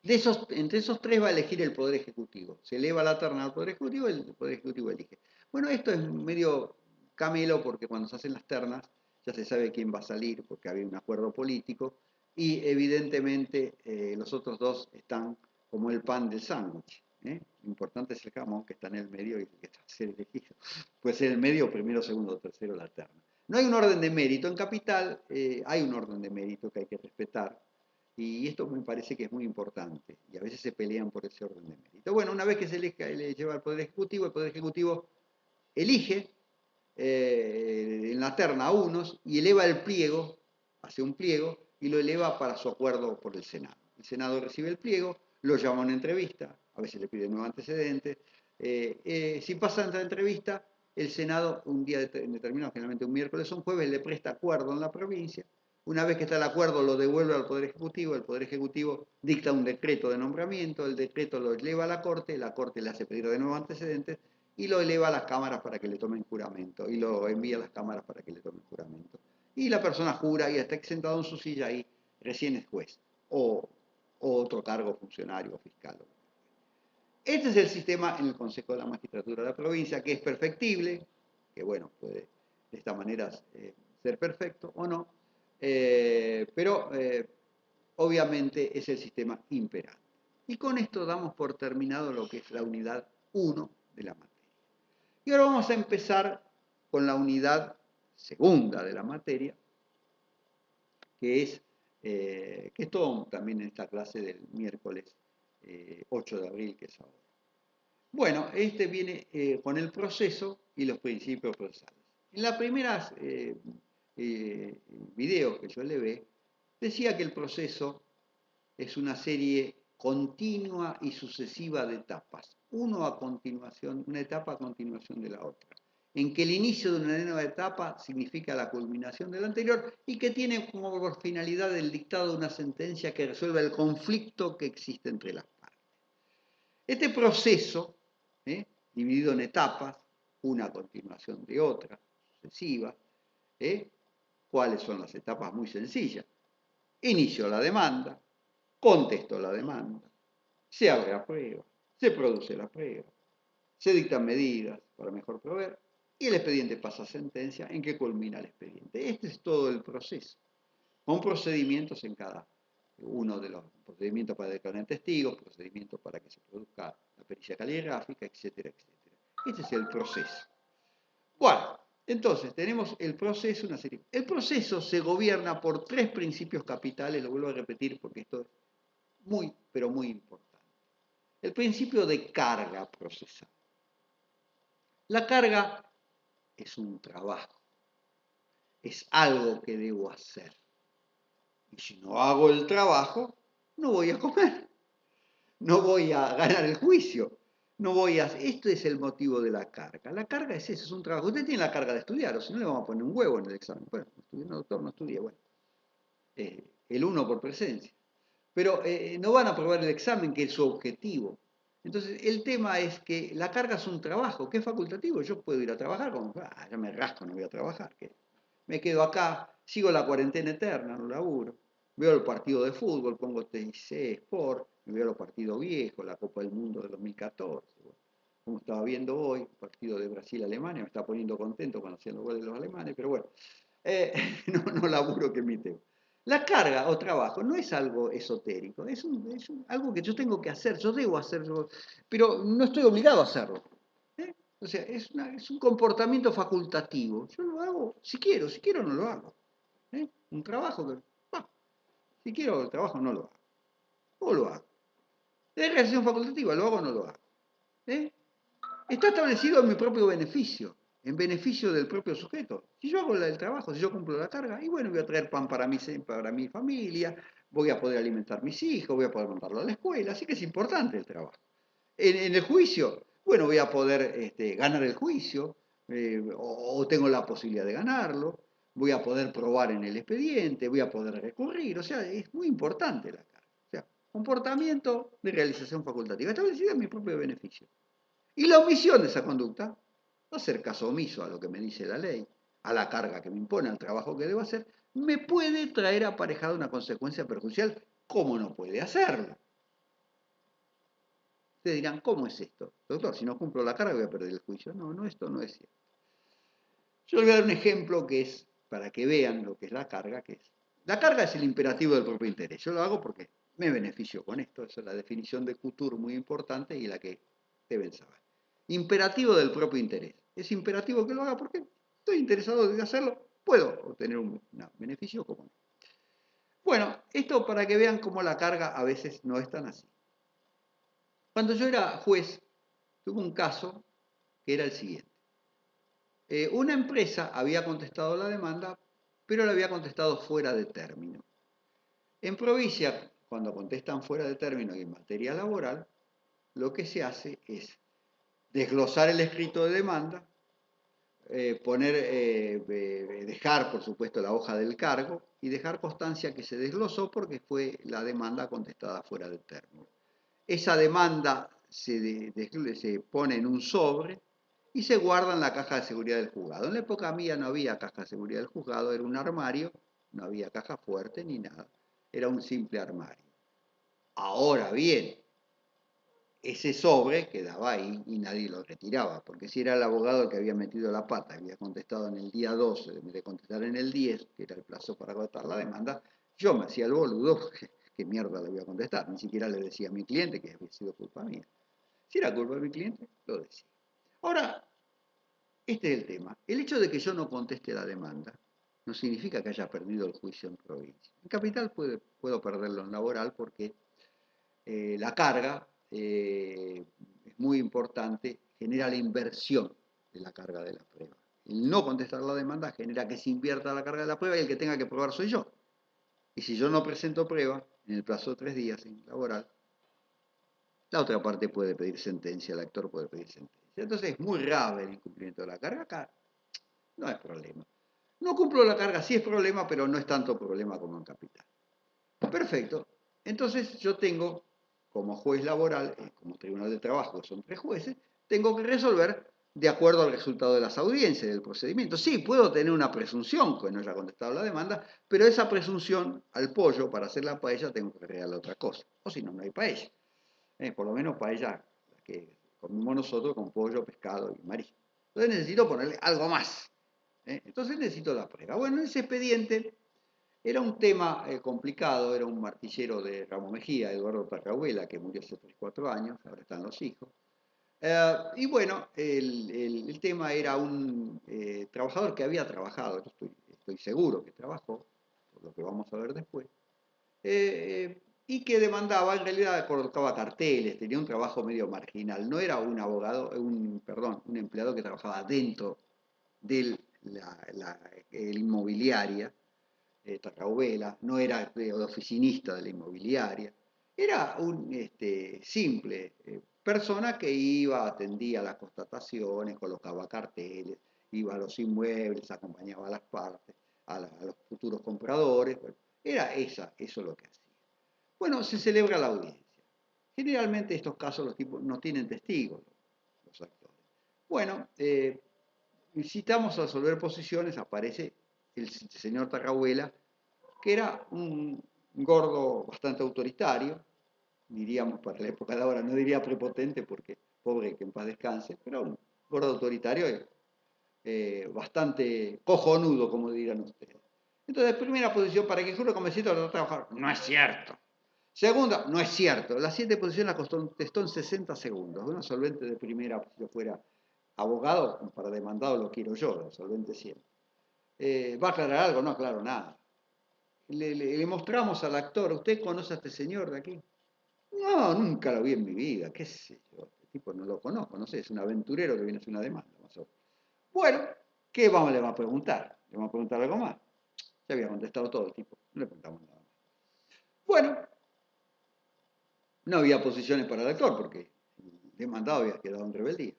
Entre esos 3 va a elegir el Poder Ejecutivo. Se eleva la terna al Poder Ejecutivo, el Poder Ejecutivo elige. Bueno, esto es medio camelo porque cuando se hacen las ternas ya se sabe quién va a salir porque había un acuerdo político y evidentemente los otros 2 están como el pan del sándwich. Lo importante es el jamón que está en el medio y que está a ser elegido. Puede ser el medio, primero, segundo, tercero, la terna. No hay un orden de mérito. En Capital hay un orden de mérito que hay que respetar. Y esto me parece que es muy importante. Y a veces se pelean por ese orden de mérito. Bueno, una vez que se le lleva al Poder Ejecutivo, el Poder Ejecutivo elige en la terna a unos y eleva el pliego, hace un pliego y lo eleva para su acuerdo por el Senado. El Senado recibe el pliego, lo llama a una entrevista, a veces le pide nuevos antecedentes. Si pasa la entrevista, el Senado un día determinado, generalmente un miércoles o un jueves, le presta acuerdo en la provincia. Una vez que está el acuerdo, lo devuelve al Poder Ejecutivo, el Poder Ejecutivo dicta un decreto de nombramiento, el decreto lo lleva a la Corte le hace pedir de nuevo antecedentes y lo eleva a las cámaras para que le tomen juramento, y lo envía a las cámaras para que le tomen juramento. Y la persona jura y está sentado en su silla y recién es juez, o otro cargo funcionario o fiscal. Este es el sistema en el Consejo de la Magistratura de la provincia, que es perfectible, que bueno, puede de esta manera ser perfecto o no, pero obviamente es el sistema imperante. Y con esto damos por terminado lo que es la unidad 1 de la materia. Y ahora vamos a empezar con la unidad segunda de la materia, que es todo también en esta clase del miércoles 8 de abril, que es ahora. Bueno, este viene con el proceso y los principios procesales. En la primera video que yo le ve, decía que el proceso es una serie continua y sucesiva de etapas, una etapa a continuación de la otra, en que el inicio de una nueva etapa significa la culminación de la anterior y que tiene como por finalidad el dictado de una sentencia que resuelve el conflicto que existe entre las partes. Este proceso, dividido en etapas, una a continuación de otra, sucesiva, ¿cuáles son las etapas? Muy sencillas. Inicio la demanda, contesto la demanda, se abre la prueba, se produce la prueba, se dictan medidas para mejor proveer y el expediente pasa a sentencia en que culmina el expediente. Este es todo el proceso, con procedimientos en cada uno de los procedimientos para declarar testigos, procedimientos para que se produzca la pericia caligráfica, etcétera, etcétera. Este es el proceso. Bueno, entonces tenemos el proceso, una serie. El proceso se gobierna por 3 principios capitales, lo vuelvo a repetir porque esto es muy, pero muy importante. El principio de carga procesal. La carga es un trabajo, es algo que debo hacer. Y si no hago el trabajo, no voy a comer, no voy a ganar el juicio, no voy a... Esto es el motivo de la carga. La carga es eso, es un trabajo. Usted tiene la carga de estudiar, o si no le vamos a poner un huevo en el examen. Bueno, no, doctor, no estudia, bueno. El 1 por presencia. Pero no van a aprobar el examen, que es su objetivo. Entonces, el tema es que la carga es un trabajo, que es facultativo. Yo puedo ir a trabajar, como, ya me rasco, no voy a trabajar. ¿Qué? Me quedo acá, sigo la cuarentena eterna, no laburo. Veo el partido de fútbol, pongo TIC Sport, me veo los partidos viejos, la Copa del Mundo de 2014. Bueno, como estaba viendo hoy, el partido de Brasil-Alemania, me está poniendo contento cuando hacían los goles de los alemanes, pero bueno, no laburo que es mi tema. La carga o trabajo no es algo esotérico, es algo que yo tengo que hacer, yo debo hacerlo, pero no estoy obligado a hacerlo. O sea, es un comportamiento facultativo. Yo lo hago si quiero no lo hago. Un trabajo que, si quiero el trabajo no lo hago. O lo hago. Es realización facultativa, lo hago o no lo hago. Está establecido en mi propio beneficio. en beneficio del propio sujeto. Si yo hago el trabajo, si yo cumplo la carga, y bueno, voy a traer pan para mi familia, voy a poder alimentar a mis hijos, voy a poder mandarlo a la escuela, así que es importante el trabajo. En el juicio, bueno, voy a poder ganar el juicio, o tengo la posibilidad de ganarlo, voy a poder probar en el expediente, voy a poder recurrir, o sea, es muy importante la carga. O sea, comportamiento de realización facultativa, establecida en mi propio beneficio. Y la omisión de esa conducta, no hacer caso omiso a lo que me dice la ley, a la carga que me impone, al trabajo que debo hacer, me puede traer aparejada una consecuencia perjudicial. ¿Cómo no puede hacerlo? Ustedes dirán, ¿cómo es esto? Doctor, si no cumplo la carga voy a perder el juicio. No, no, esto no es cierto. Yo les voy a dar un ejemplo que es, para que vean lo que es la carga, que es. La carga es el imperativo del propio interés. Yo lo hago porque me beneficio con esto. Esa es la definición de Couture muy importante y la que deben saber. Imperativo del propio interés. Es imperativo que lo haga porque estoy interesado en hacerlo. Puedo obtener un beneficio como no. Bueno, esto para que vean cómo la carga a veces no es tan así. Cuando yo era juez, tuve un caso que era el siguiente. Una empresa había contestado la demanda, pero la había contestado fuera de término. En provincia, cuando contestan fuera de término y en materia laboral, lo que se hace es desglosar el escrito de demanda, dejar, por supuesto, la hoja del cargo y dejar constancia que se desglosó porque fue la demanda contestada fuera de término. Esa demanda se pone en un sobre y se guarda en la caja de seguridad del juzgado. En la época mía no había caja de seguridad del juzgado, era un armario, no había caja fuerte ni nada, era un simple armario. Ahora bien, ese sobre quedaba ahí y nadie lo retiraba, porque si era el abogado el que había metido la pata, había contestado en el día 12, en vez de contestar en el 10, que era el plazo para agotar la demanda, yo me hacía el boludo, porque qué mierda le voy a contestar, ni siquiera le decía a mi cliente que había sido culpa mía. Si era culpa de mi cliente, lo decía. Ahora, este es el tema. El hecho de que yo no conteste la demanda no significa que haya perdido el juicio en provincia. En capital puedo perderlo en laboral porque la carga es muy importante, genera la inversión de la carga de la prueba. El no contestar la demanda genera que se invierta la carga de la prueba y el que tenga que probar soy yo. Y si yo no presento prueba en el plazo de 3 días en laboral, la otra parte puede pedir sentencia, el actor puede pedir sentencia. Entonces es muy grave el incumplimiento de la carga. Acá no es problema. No cumplo la carga, sí es problema, pero no es tanto problema como en capital. Perfecto. Entonces yo tengo, como juez laboral, como tribunal de trabajo, que son 3 jueces, tengo que resolver de acuerdo al resultado de las audiencias, del procedimiento. Sí, puedo tener una presunción que no haya contestado la demanda, pero esa presunción al pollo, para hacer la paella, tengo que agregarle otra cosa. O si no, no hay paella. Por lo menos paella la que comimos nosotros con pollo, pescado y marisco. Entonces necesito ponerle algo más. Entonces necesito la prueba. Bueno, en ese expediente era un tema complicado, era un martillero de Ramos Mejía, Eduardo Tarrahuela, que murió hace 3 4 años, ahora están los hijos. Y bueno, el tema era un trabajador que había trabajado, yo estoy seguro que trabajó, por lo que vamos a ver después, y que demandaba, en realidad colocaba carteles, tenía un trabajo medio marginal, no era un abogado, un empleado que trabajaba dentro de la inmobiliaria, Tarrahuela, no era oficinista de la inmobiliaria, era un simple persona que iba, atendía las constataciones, colocaba carteles, iba a los inmuebles, acompañaba a las partes, a los futuros compradores, bueno, era eso lo que hacía. Bueno, se celebra la audiencia. Generalmente estos casos los tipos no tienen testigos, los actores. Bueno, citamos a resolver posiciones, aparece el señor Tarrahuela, que era un gordo bastante autoritario, diríamos para la época de ahora, no diría prepotente porque pobre que en paz descanse, pero un gordo autoritario bastante cojonudo, como dirán ustedes. Entonces, primera posición, para que juro que me siento a trabajar, no es cierto. Segunda, no es cierto. Las 7 posiciones las contestó en 60 segundos. Una solvente de primera, si yo fuera abogado, para demandado lo quiero yo, la solvente siempre. ¿Va a aclarar algo? No aclaro nada. Le mostramos al actor, ¿usted conoce a este señor de aquí? No, nunca lo vi en mi vida, qué sé yo, este tipo no lo conozco, no sé, es un aventurero que viene a hacer una demanda. Bueno, ¿qué le va a preguntar? ¿Le vamos a preguntar algo más? Ya había contestado todo el tipo, no le preguntamos nada más. Bueno, no había posiciones para el actor porque el demandado había quedado en rebeldía.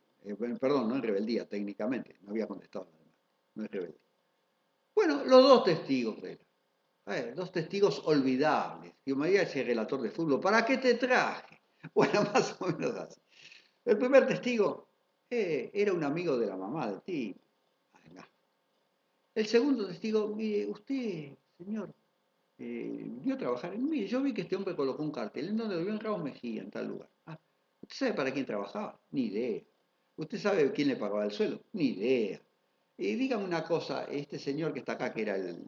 Perdón, no en rebeldía técnicamente, no había contestado nada más, no es rebeldía. Bueno, los dos testigos de él. Dos testigos olvidables. Que María es el relator de fútbol. ¿Para qué te traje? Bueno, más o menos así. El primer testigo era un amigo de la mamá de ti. Ay, no. El segundo testigo, mire, usted, señor, vio trabajar en mí. Yo vi que este hombre colocó un cartel. ¿En donde lo vio? En Raúl Mejía, en tal lugar. Ah, ¿usted sabe para quién trabajaba? Ni idea. ¿Usted sabe quién le pagaba el sueldo? Ni idea. Y dígame una cosa, este señor que está acá, que era el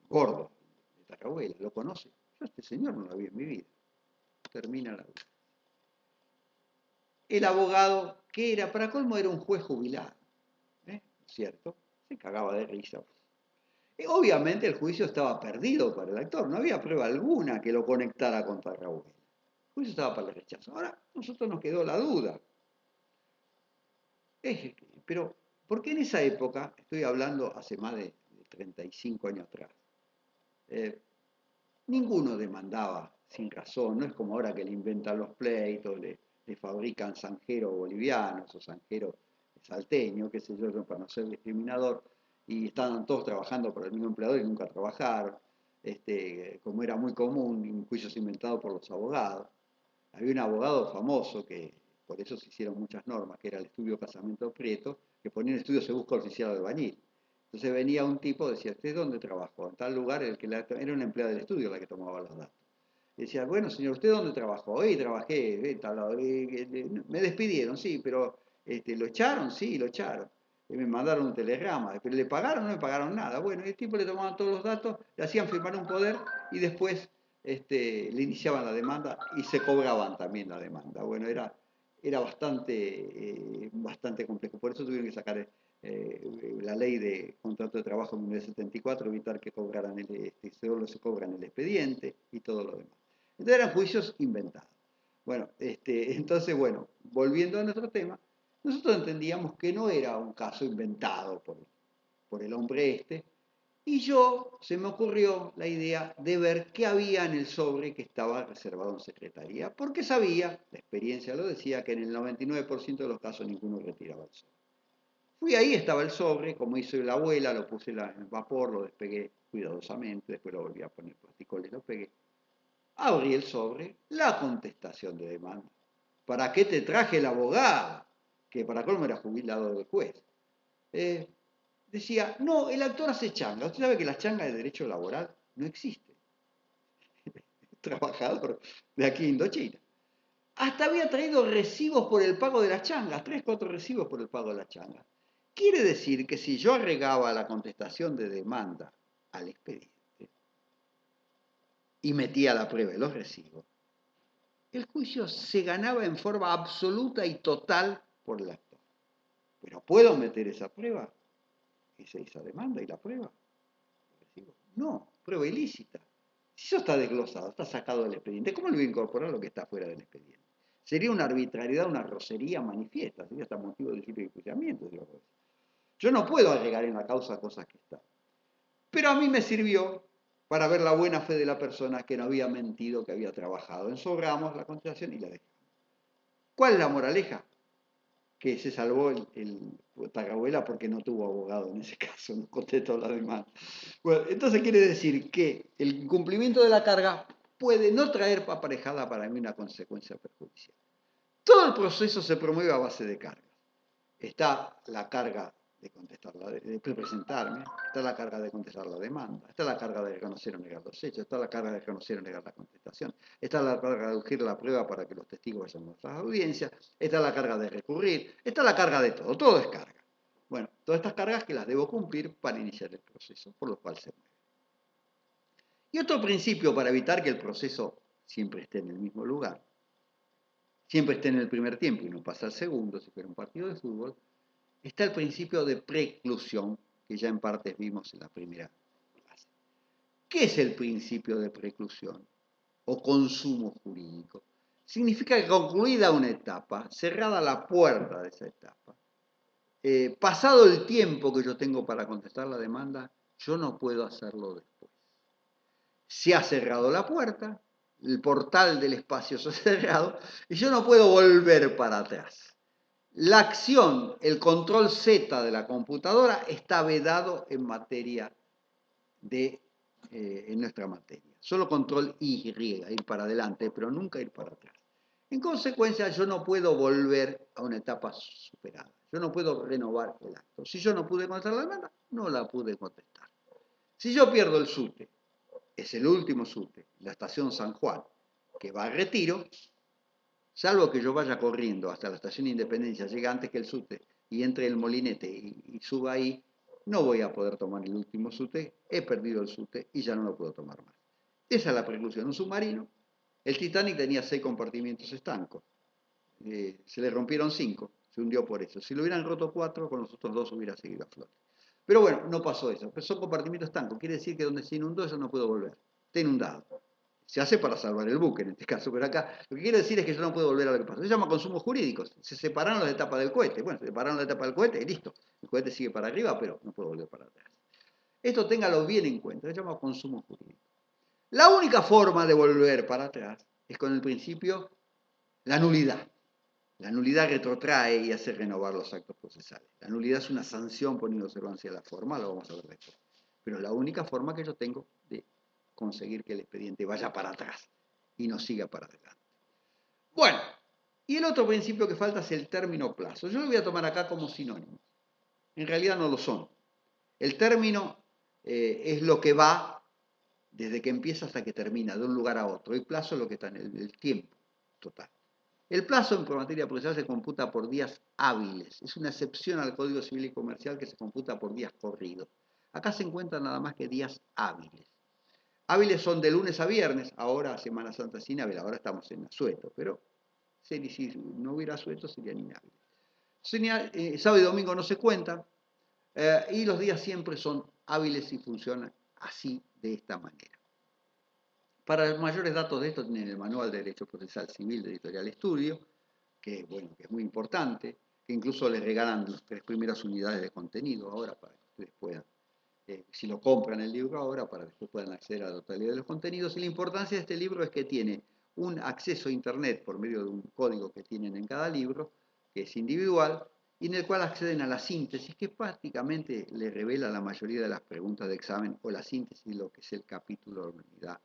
gordo de Tarrahuela, ¿lo conoce? Yo a este señor no lo vi en mi vida. Termina la vida. El abogado, que era, para colmo, era un juez jubilado, ¿cierto? Se cagaba de risa. Obviamente el juicio estaba perdido para el actor, no había prueba alguna que lo conectara con Tarrahuela. El juicio estaba para el rechazo. Ahora, a nosotros nos quedó la duda. Pero, ¿por qué en esa época, estoy hablando hace más de 35 años atrás, eh, ninguno demandaba sin razón? No es como ahora que le inventan los pleitos, le fabrican zanjeros bolivianos o zanjeros salteños, qué sé yo, para no ser discriminador, y estaban todos trabajando para el mismo empleador y nunca trabajaron, como era muy común en juicios inventados por los abogados. Había un abogado famoso que por eso se hicieron muchas normas, que era el estudio Casamiento Prieto, que ponía en estudio se busca oficial albañil. Entonces venía un tipo, decía, ¿usted dónde trabajó? En tal lugar, era una empleada del estudio la que tomaba los datos. Y decía, bueno, señor, ¿usted dónde trabajó? Hoy trabajé, tal lado. Me despidieron, sí, pero ¿lo echaron? Sí, lo echaron. Y me mandaron un telegrama, pero ¿le pagaron? No me pagaron nada. Bueno, el tipo le tomaban todos los datos, le hacían firmar un poder y después le iniciaban la demanda y se cobraban también la demanda. Bueno, era bastante complejo. Por eso tuvieron que sacar la ley de contrato de trabajo en 1974, evitar que cobraran solo se cobran el expediente y todo lo demás. Entonces eran juicios inventados. Bueno, entonces, bueno, volviendo a nuestro tema, nosotros entendíamos que no era un caso inventado por el hombre y se me ocurrió la idea de ver qué había en el sobre que estaba reservado en secretaría, porque sabía, la experiencia lo decía, que en el 99% de los casos ninguno retiraba el sobre. Fui ahí, estaba el sobre, como hizo la abuela, lo puse en vapor, lo despegué cuidadosamente, después lo volví a poner plasticoles, lo pegué. Abrí el sobre, la contestación de demanda. ¿Para qué te traje el abogado? Que para colmo era jubilado del juez. Decía, no, el actor hace changa. Usted sabe que las changas de derecho laboral no existen. Trabajador de aquí de Indochina. Hasta había traído recibos por el pago de las changas, 3, 4 recibos por el pago de las changas. Quiere decir que si yo agregaba la contestación de demanda al expediente y metía la prueba de los recibos, el juicio se ganaba en forma absoluta y total por el actor. Pero ¿puedo meter esa prueba? Esa demanda y la prueba. No, prueba ilícita. Si eso está desglosado, está sacado del expediente, ¿cómo le voy a incorporar lo que está fuera del expediente? Sería una arbitrariedad, una grosería manifiesta, sería hasta motivo de delito de enjuiciamiento. Yo no puedo agregar en la causa cosas que están. Pero a mí me sirvió para ver la buena fe de la persona que no había mentido, que había trabajado. Ensobramos la contestación y la dejamos. ¿Cuál es la moraleja? Que se salvó el Tagabuela porque no tuvo abogado en ese caso, no contestó la demanda. Bueno, entonces quiere decir que el incumplimiento de la carga puede no traer aparejada para mí una consecuencia perjudicial. Todo el proceso se promueve a base de cargas. Está la carga de contestar de presentarme, está la carga de contestar la demanda, está la carga de reconocer o negar los hechos, está la carga de reconocer o negar la contestación, está la carga de urgir la prueba para que los testigos vayan a nuestras audiencias, está la carga de recurrir, está la carga de todo es carga. Bueno, todas estas cargas que las debo cumplir para iniciar el proceso, por lo cual se mueve. Y otro principio para evitar que el proceso siempre esté en el mismo lugar, siempre esté en el primer tiempo y no pasa al segundo, si fuera un partido de fútbol, está el principio de preclusión, que ya en parte vimos en la primera clase. ¿Qué es el principio de preclusión o consumo jurídico? Significa que concluida una etapa, cerrada la puerta de esa etapa, pasado el tiempo que yo tengo para contestar la demanda, yo no puedo hacerlo después. Se ha cerrado la puerta, el portal del espacio se ha cerrado y yo no puedo volver para atrás. La acción, el control Z de la computadora está vedado en materia en nuestra materia. Solo control Y, ir para adelante, pero nunca ir para atrás. En consecuencia, yo no puedo volver a una etapa superada. Yo no puedo renovar el acto. Si yo no pude contestar la demanda, no la pude contestar. Si yo pierdo el SUTE, es el último SUTE, la estación San Juan, que va a retiro, salvo que yo vaya corriendo hasta la estación Independencia, llegue antes que el SUTE y entre el molinete y suba ahí, no voy a poder tomar el último SUTE, he perdido el SUTE y ya no lo puedo tomar más. Esa es la preclusión. Un submarino, el Titanic tenía 6 compartimientos estancos, se le rompieron 5, se hundió por eso. Si lo hubieran roto 4, con los otros 2 hubiera seguido a flote. Pero bueno, no pasó eso. Pero son compartimientos estancos, quiere decir que donde se inundó eso no puedo volver. Está inundado. Se hace para salvar el buque en este caso, pero acá lo que quiere decir es que yo no puedo volver a lo que pasó. Se llama consumos jurídicos. Se separaron las etapas del cohete. Bueno, se separaron la etapa del cohete y listo. El cohete sigue para arriba, pero no puedo volver para atrás. Esto téngalo bien en cuenta. Se llama consumo jurídico. La única forma de volver para atrás es con el principio la nulidad. La nulidad retrotrae y hace renovar los actos procesales. La nulidad es una sanción por inobservancia de la forma, lo vamos a ver después. Pero es la única forma que yo tengo de conseguir que el expediente vaya para atrás y no siga para adelante. Bueno, y el otro principio que falta es el término plazo. Yo lo voy a tomar acá como sinónimo. En realidad no lo son. El término es lo que va desde que empieza hasta que termina, de un lugar a otro. El plazo es lo que está en el tiempo total. El plazo en materia procesal se computa por días hábiles. Es una excepción al Código Civil y Comercial que se computa por días corridos. Acá se encuentran nada más que días hábiles. Hábiles son de lunes a viernes, ahora Semana Santa es inhábil, ahora estamos en asueto, pero si no hubiera asueto serían inhábiles. Sábado y domingo no se cuentan y los días siempre son hábiles y funcionan así, de esta manera. Para mayores datos de esto tienen el Manual de Derecho Procesal Civil de Editorial Estudio, que, bueno, que es muy importante, que incluso les regalan las 3 primeras unidades de contenido ahora para que ustedes puedan, si lo compran el libro ahora, para que ustedes puedan acceder a la totalidad de los contenidos. Y la importancia de este libro es que tiene un acceso a Internet por medio de un código que tienen en cada libro, que es individual, y en el cual acceden a la síntesis, que prácticamente les revela la mayoría de las preguntas de examen o la síntesis de lo que es el capítulo de la unidad.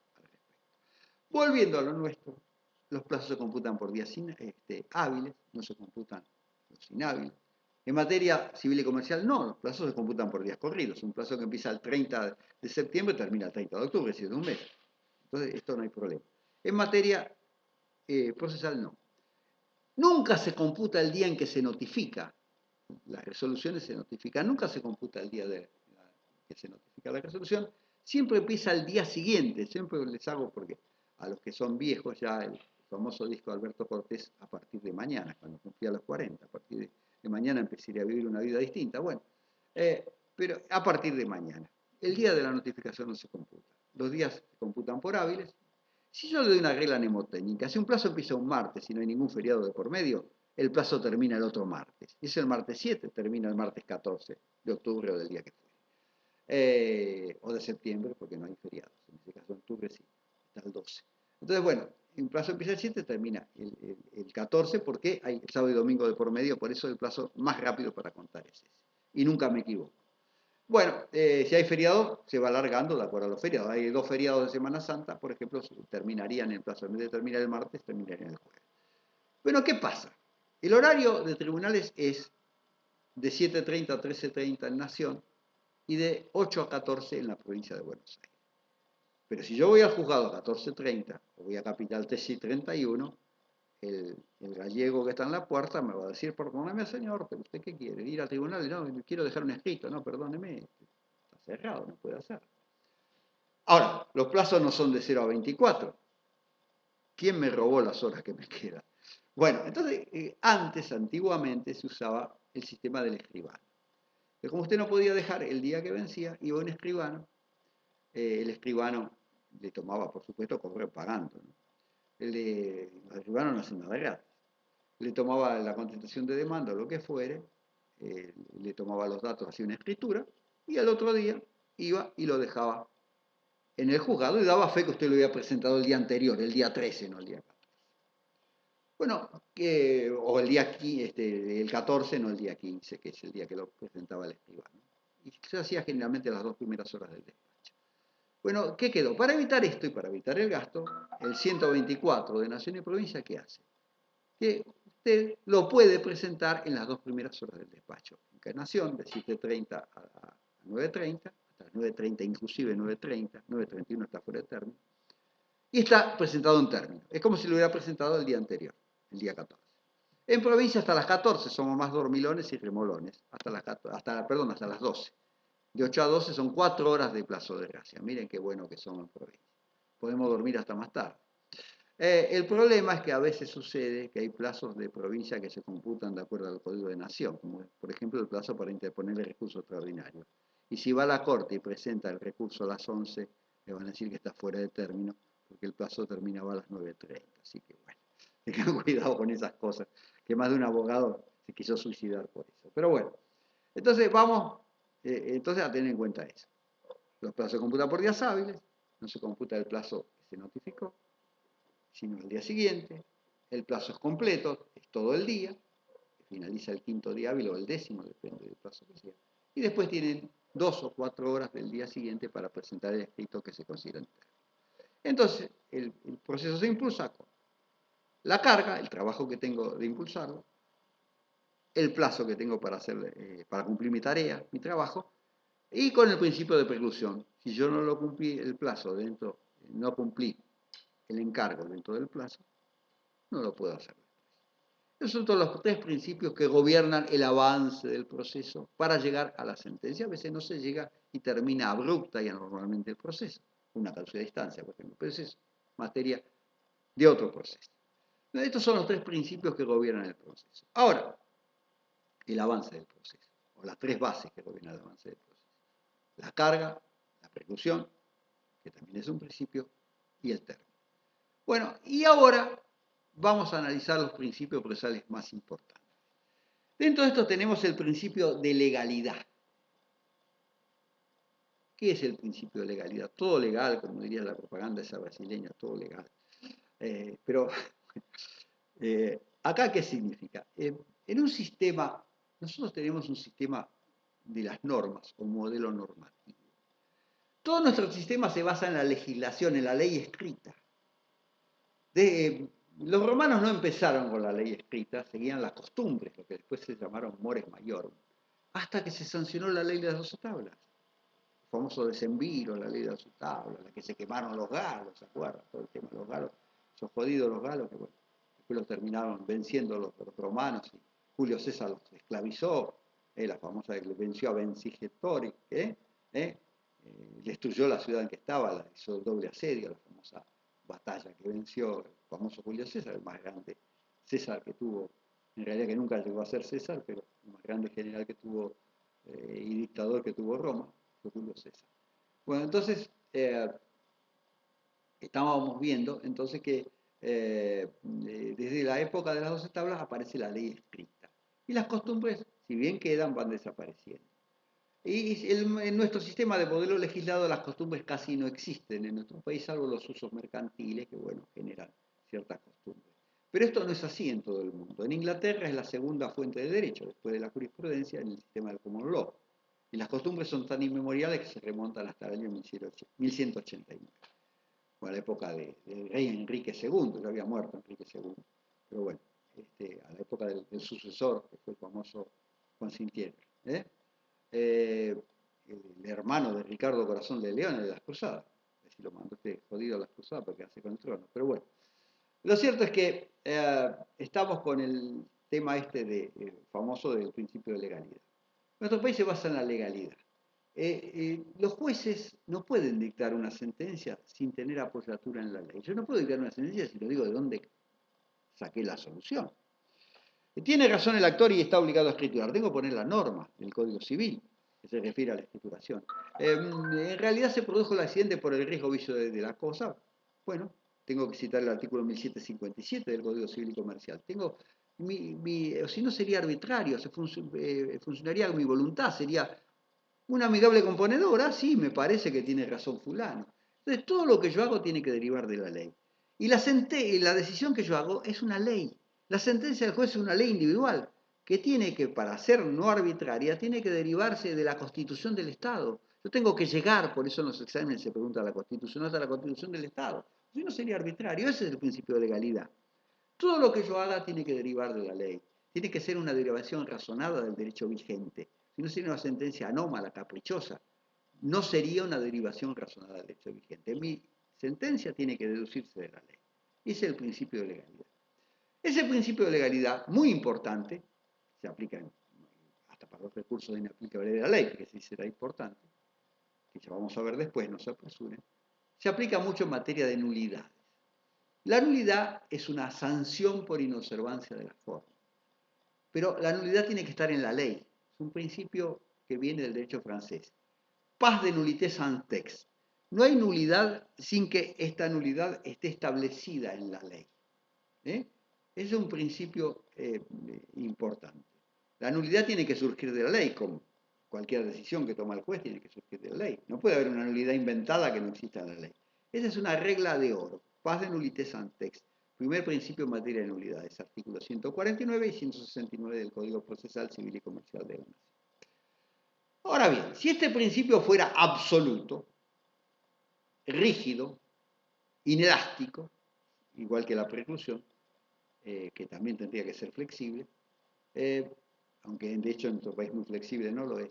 Volviendo a lo nuestro, los plazos se computan por días hábiles, no se computan los inhábiles. En materia civil y comercial, no, los plazos se computan por días corridos. Un plazo que empieza el 30 de septiembre y termina el 30 de octubre, es decir, de un mes. Entonces, esto no hay problema. En materia procesal, no. Nunca se computa el día en que se notifica. Las resoluciones se notifican. Nunca se computa el día que se notifica la resolución. Siempre empieza el día siguiente. Siempre les hago porque a los que son viejos ya el famoso disco de Alberto Cortés a partir de mañana, cuando cumplía los 40, a partir de mañana empezaría a vivir una vida distinta. Bueno, pero a partir de mañana. El día de la notificación no se computa. Los días se computan por hábiles. Si yo le doy una regla mnemotécnica, si un plazo empieza un martes y no hay ningún feriado de por medio, el plazo termina el otro martes. Si es el martes 7, termina el martes 14 de octubre o del día que fue. O de septiembre, porque no hay feriados. En este caso, octubre sí, está el 12. Entonces, bueno, un plazo empieza el 7, termina el 14, porque hay el sábado y domingo de por medio, por eso el plazo más rápido para contar es ese. Y nunca me equivoco. Bueno, si hay feriado, se va alargando de acuerdo a los feriados. Hay 2 feriados de Semana Santa, por ejemplo, terminarían el plazo, en vez de terminar el martes, terminarían el jueves. Bueno, ¿qué pasa? El horario de tribunales es de 7:30 a 13:30 en Nación y de 8 a 14 en la provincia de Buenos Aires. Pero si yo voy al juzgado a 14:30 o voy a Capital Tesis 31, el gallego que está en la puerta me va a decir, perdóneme señor, pero usted qué quiere, ir al tribunal, no, quiero dejar un escrito, no, perdóneme, está cerrado, no puede hacer. Ahora, los plazos no son de 0 a 24. ¿Quién me robó las horas que me quedan? Bueno, entonces, antiguamente se usaba el sistema del escribano. Pero como usted no podía dejar el día que vencía, iba un escribano, el escribano le tomaba, por supuesto, cobrar pagando, ¿no? Los escribanos no hacen nada gratis. Le tomaba la contestación de demanda o lo que fuere, le tomaba los datos, hacía una escritura, y al otro día iba y lo dejaba en el juzgado y daba fe que usted lo había presentado el día anterior, el día 13, no el día 14. Bueno, o el día el 14, no el día 15, que es el día que lo presentaba el escribano. Y se hacía generalmente las 2 primeras horas del despacho. Bueno, ¿qué quedó? Para evitar esto y para evitar el gasto, el 124 de Nación y Provincia, ¿qué hace? Que usted lo puede presentar en las 2 primeras horas del despacho. Encarnación, de 7:30 a 9:30, hasta las 9:30, inclusive 9:30, 9:31 está fuera de término, y está presentado en término. Es como si lo hubiera presentado el día anterior, el día 14. En provincia hasta las 14 somos más dormilones y remolones, hasta las 12. De 8 a 12 son 4 horas de plazo de gracia. Miren qué bueno que somos en provincia. Podemos dormir hasta más tarde. El problema es que a veces sucede que hay plazos de provincia que se computan de acuerdo al Código de Nación, como por ejemplo el plazo para interponer el recurso extraordinario. Y si va a la Corte y presenta el recurso a las 11, le van a decir que está fuera de término, porque el plazo terminaba a las 9:30. Así que bueno, tengan cuidado con esas cosas, que más de un abogado se quiso suicidar por eso. Pero bueno, entonces vamos a tener en cuenta eso. Los plazos se computan por días hábiles, no se computa el plazo que se notificó, sino al día siguiente. El plazo es completo, es todo el día, finaliza el 5.º día hábil o el 10.º, depende del plazo que sea. Y después tienen 2 o 4 horas del día siguiente para presentar el escrito que se considera entero. Entonces, el proceso se impulsa con la carga, el trabajo que tengo de impulsarlo, el plazo que tengo para para cumplir mi tarea, mi trabajo, y con el principio de preclusión. Si yo no lo cumplí el plazo no cumplí el encargo dentro del plazo, no lo puedo hacer. Esos son todos los 3 principios que gobiernan el avance del proceso para llegar a la sentencia. A veces no se llega y termina abrupta y anormalmente el proceso, una causa de distancia, por ejemplo, pero eso es materia de otro proceso. Estos son los 3 principios que gobiernan el proceso. Ahora, el avance del proceso, o las 3 bases que gobiernan el avance del proceso. La carga, la preclusión, que también es un principio, y el término. Bueno, y ahora vamos a analizar los principios procesales más importantes. Dentro de esto tenemos el principio de legalidad. ¿Qué es el principio de legalidad? Todo legal, como diría la propaganda esa brasileña, todo legal. Pero acá, ¿qué significa? En un sistema, nosotros tenemos un sistema de las normas, un modelo normativo. Todo nuestro sistema se basa en la legislación, en la ley escrita. Los romanos no empezaron con la ley escrita, seguían las costumbres, lo que después se llamaron mores maiorum, hasta que se sancionó la ley de las 12 tablas. El famoso decemviro, la ley de las 12 tablas, la que se quemaron los galos, ¿se acuerdan? Todo el tema de los galos, esos jodidos los galos, que bueno, después los terminaron venciendo los romanos y Julio César los esclavizó, la famosa que venció a Vercingetorix, destruyó la ciudad en que estaba, hizo el doble asedio, la famosa batalla que venció el famoso Julio César, el más grande César que tuvo, en realidad que nunca llegó a ser César, pero el más grande general que tuvo y dictador que tuvo Roma, fue Julio César. Bueno, entonces estábamos viendo entonces que desde la época de las 12 tablas aparece la ley escrita. Y las costumbres, si bien quedan, van desapareciendo. Y en nuestro sistema de modelo legislado las costumbres casi no existen en nuestro país, salvo los usos mercantiles que, bueno, generan ciertas costumbres. Pero esto no es así en todo el mundo. En Inglaterra es la segunda fuente de derecho, después de la jurisprudencia, en el sistema del common law. Y las costumbres son tan inmemoriales que se remontan hasta el año 1189, o a la época del rey Enrique II, ya había muerto Enrique II. Pero bueno, a la época del sucesor, que fue el famoso Constantino. El hermano de Ricardo Corazón de León de las Cruzadas. Si lo mandó jodido a las Cruzadas porque hace con el trono. Pero bueno, lo cierto es que estamos con el tema famoso del principio de legalidad. Nuestro país se basa en la legalidad. Los jueces no pueden dictar una sentencia sin tener apoyatura en la ley. Yo no puedo dictar una sentencia si lo digo de dónde saqué la solución. Tiene razón el actor y está obligado a escriturar. Tengo que poner la norma del Código Civil que se refiere a la escrituración. En realidad se produjo el accidente por el riesgo vicio de la cosa. Bueno, tengo que citar el artículo 1757 del Código Civil y Comercial. Tengo O si no sería arbitrario, funcionaría con mi voluntad, sería una amigable componedora, sí, me parece que tiene razón fulano. Entonces, todo lo que yo hago tiene que derivar de la ley. Y la decisión que yo hago es una ley. La sentencia del juez es una ley individual, que tiene que, para ser no arbitraria, tiene que derivarse de la Constitución del Estado. Yo tengo que llegar, por eso en los exámenes se pregunta la Constitución, hasta la Constitución del Estado. Si no sería arbitrario, ese es el principio de legalidad. Todo lo que yo haga tiene que derivar de la ley. Tiene que ser una derivación razonada del derecho vigente. Si no sería una sentencia anómala, caprichosa. No sería una derivación razonada del derecho vigente. Mi sentencia tiene que deducirse de la ley. Ese es el principio de legalidad. Ese principio de legalidad, muy importante, se aplica hasta para los recursos de inaplicabilidad de la ley, que sí será importante, que ya vamos a ver después, no se apresuren, se aplica mucho en materia de nulidades. La nulidad es una sanción por inobservancia de la forma. Pero la nulidad tiene que estar en la ley. Es un principio que viene del derecho francés. Paz de nullité sans texte. No hay nulidad sin que esta nulidad esté establecida en la ley. Ese es un principio importante. La nulidad tiene que surgir de la ley, como cualquier decisión que toma el juez tiene que surgir de la ley. No puede haber una nulidad inventada que no exista en la ley. Esa es una regla de oro. Paz de nullité sans texte. Primer principio en materia de nulidades, artículos 149 y 169 del Código Procesal Civil y Comercial de la Nación. Ahora bien, si este principio fuera absoluto, rígido, inelástico, igual que la preclusión, que también tendría que ser flexible, aunque de hecho en nuestro país muy flexible no lo es,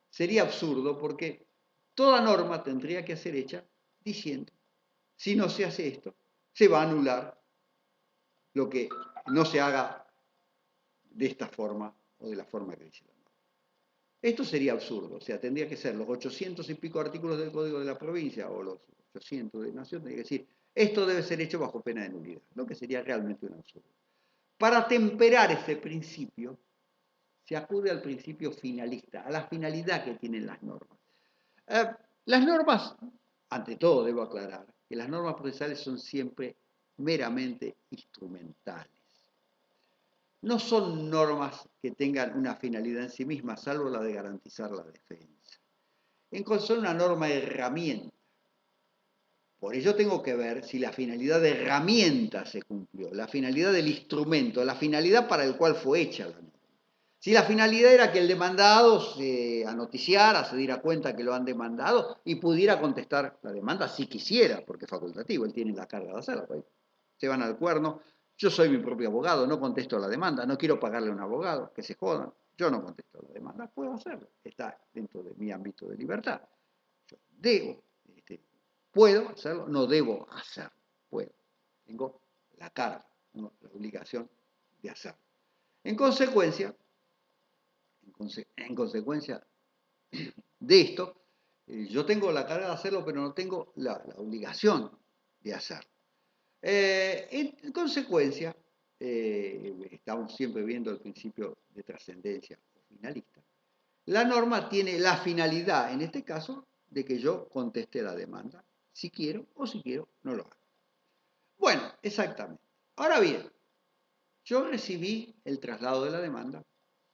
sería absurdo porque toda norma tendría que ser hecha diciendo, si no se hace esto, se va a anular lo que no se haga de esta forma o de la forma que dice la norma. Esto sería absurdo, o sea, tendría que ser los 800 y pico artículos del Código de la Provincia o los 800 de Nación, tendría que decir, esto debe ser hecho bajo pena de nulidad, lo que sería realmente un absurdo. Para temperar ese principio, se acude al principio finalista, a la finalidad que tienen las normas. Las normas, ante todo debo aclarar, que las normas procesales son siempre meramente instrumentales. No son normas que tengan una finalidad en sí mismas, salvo la de garantizar la defensa. Son una norma de herramienta. Por ello tengo que ver si la finalidad de herramienta se cumplió, la finalidad del instrumento, la finalidad para el cual fue hecha la norma. Si la finalidad era que el demandado se anoticiara, se diera cuenta que lo han demandado y pudiera contestar la demanda si quisiera, porque es facultativo, él tiene la carga de hacerlo. Se van al cuerno, yo soy mi propio abogado, no contesto la demanda, no quiero pagarle a un abogado, que se jodan, yo no contesto la demanda, puedo hacerlo, está dentro de mi ámbito de libertad. Yo puedo hacerlo, no debo hacerlo, puedo. Tengo la carga, tengo la obligación de hacerlo. En consecuencia de esto, yo tengo la carga de hacerlo, pero no tengo la obligación de hacerlo. En consecuencia, estamos siempre viendo el principio de trascendencia o finalista. La norma tiene la finalidad, en este caso, de que yo conteste la demanda, si quiero o si quiero no lo hago. Bueno, exactamente. Ahora bien, yo recibí el traslado de la demanda